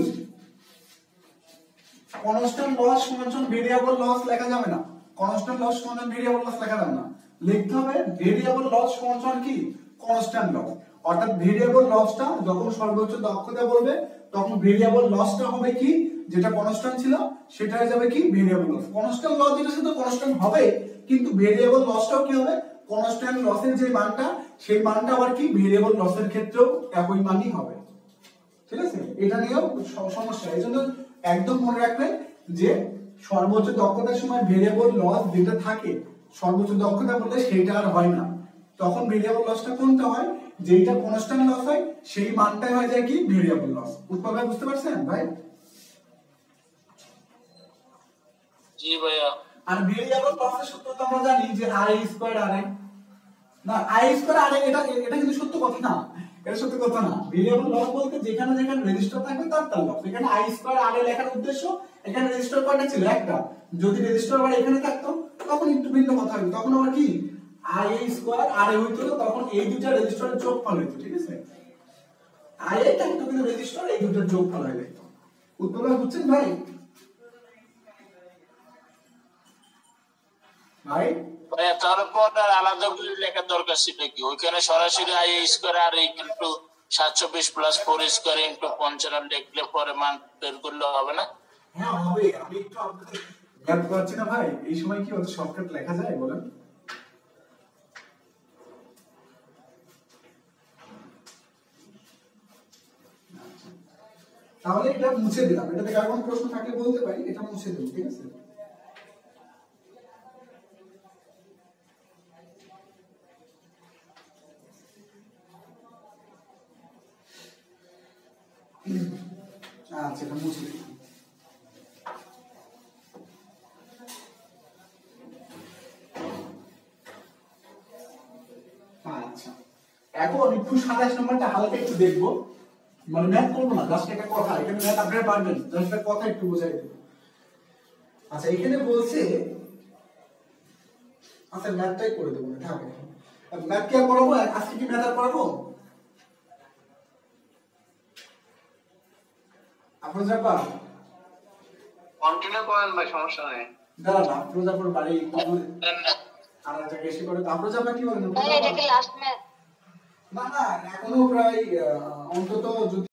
কনস্ট্যান্ট লস সমান ভেরিয়েবল লস লেখা যাবে না, কনস্ট্যান্ট লস সমান ভেরিয়েবল লস লেখা যাবে না, লিখতে হবে ভেরিয়েবল লস সমান কি কনস্ট্যান্ট লস। অর্থাৎ ভেরিয়েবল লসটা যখন সর্বোচ্চ দক্ষতা বলবে তখন ভেরিয়েবল লসটা হবে কি যেটা কনস্ট্যান্ট ছিল সেটা হয়ে যাবে কি ভেরিয়েবল লস। কনস্ট্যান্ট লস যেটা সেটা কনস্ট্যান্ট হবে, কিন্তু ভেরিয়েবল লসটাও কি হবে কনস্ট্যান্ট লসের যে মানটা সেই মানটা আবার কি ভেরিয়েবল লসের ক্ষেত্রেও একই মানই হবে, ঠিক আছে। এটা নিয়েও সমস্যা, এই জন্য একদম মনে রাখবেন যে সর্বোচ্চ দক্ষতার সময় ভেরিয়েবল লস যেটা থাকে সর্বোচ্চ দক্ষতা বললে সেটা আর হয় না, তখন ভেরিয়েবল লসটা কোনটা হয় যেটা কনস্ট্যান্ট লস হয় সেই মানটাই হয়ে যায় কি ভেরিয়েবল লস। উৎপল ভাই বুঝতে পারছেন ভাই? জি ভাইয়া। আর ভেরিয়েবল লসের সূত্র তো আমরা জানি যে আই স্কয়ার আর না আই স্কয়ার আর এটা এটা কিন্তু সত্য কথা না, এটা সত্য কথা না। ভেরিয়েবল লস বলতে যেখানে যেখানে রেজিস্টার থাকবে তার তার লস। এখানে আই স্কয়ার আর লেখার উদ্দেশ্য এখানে রেজিস্টার কয়টা ছিল একটা, যদি রেজিস্টার বার এখানে থাকতো তখন একটু ভিন্ন কথা হতো, তখন আবার কি আই স্কয়ার আর হইতো না, তখন এই দুইটা রেজিস্টারের যোগফল হইতো, ঠিক আছে। আই এ থাকতো কিন্তু রেজিস্টার এই দুইটার যোগফল হয়ে যেত। উত্তরটা বুঝছেন ভাই? ভাই ভাইয়া তারপর আর আলাদা করে লেখার দরকার ছিল কি? ওইখানে সরাসরি I square R into 720 plus 4 square into 55 লিখলে পরে মান বের করলে হবে না? হ্যাঁ হবে। আমি একটু আপনাদের জ্ঞান পাচ্ছি না ভাই, এই সময় কি অত শর্টকাট লেখা যায় বলেন? তাহলে এটা মুছে দিলাম, এটা থেকে আর কোনো প্রশ্ন থাকলে বলতে পারি, এটা মুছে দেব, ঠিক আছে। আচ্ছা এটা মুছে দিলাম। আচ্ছা এখন একটু 27 নম্বরটা হালকা একটু দেখবো, মানে ম্যাথ করবো না, জাস্ট একটা কথা, এখানে ম্যাথ আপনারা পারবেন, জাস্ট একটা কথা একটু বোঝাই দেব। আচ্ছা এখানে বলছে, আচ্ছা ম্যাথটাই করে দেবো না, থাক। ম্যাথ কি আর করাবো আজকে? কি ম্যাথ আর করাবো? আফরোজা কন্টিনিউ করেন ভাই, সমস্যা নেই। দাঁড়ান, আফরোজাপুর বাড়ি আর একটা এসে করে তো আফরোজা কি বলেন? এটা কি লাস্ট ম্যাচ? না না, এখনো প্রায় অন্তত যদি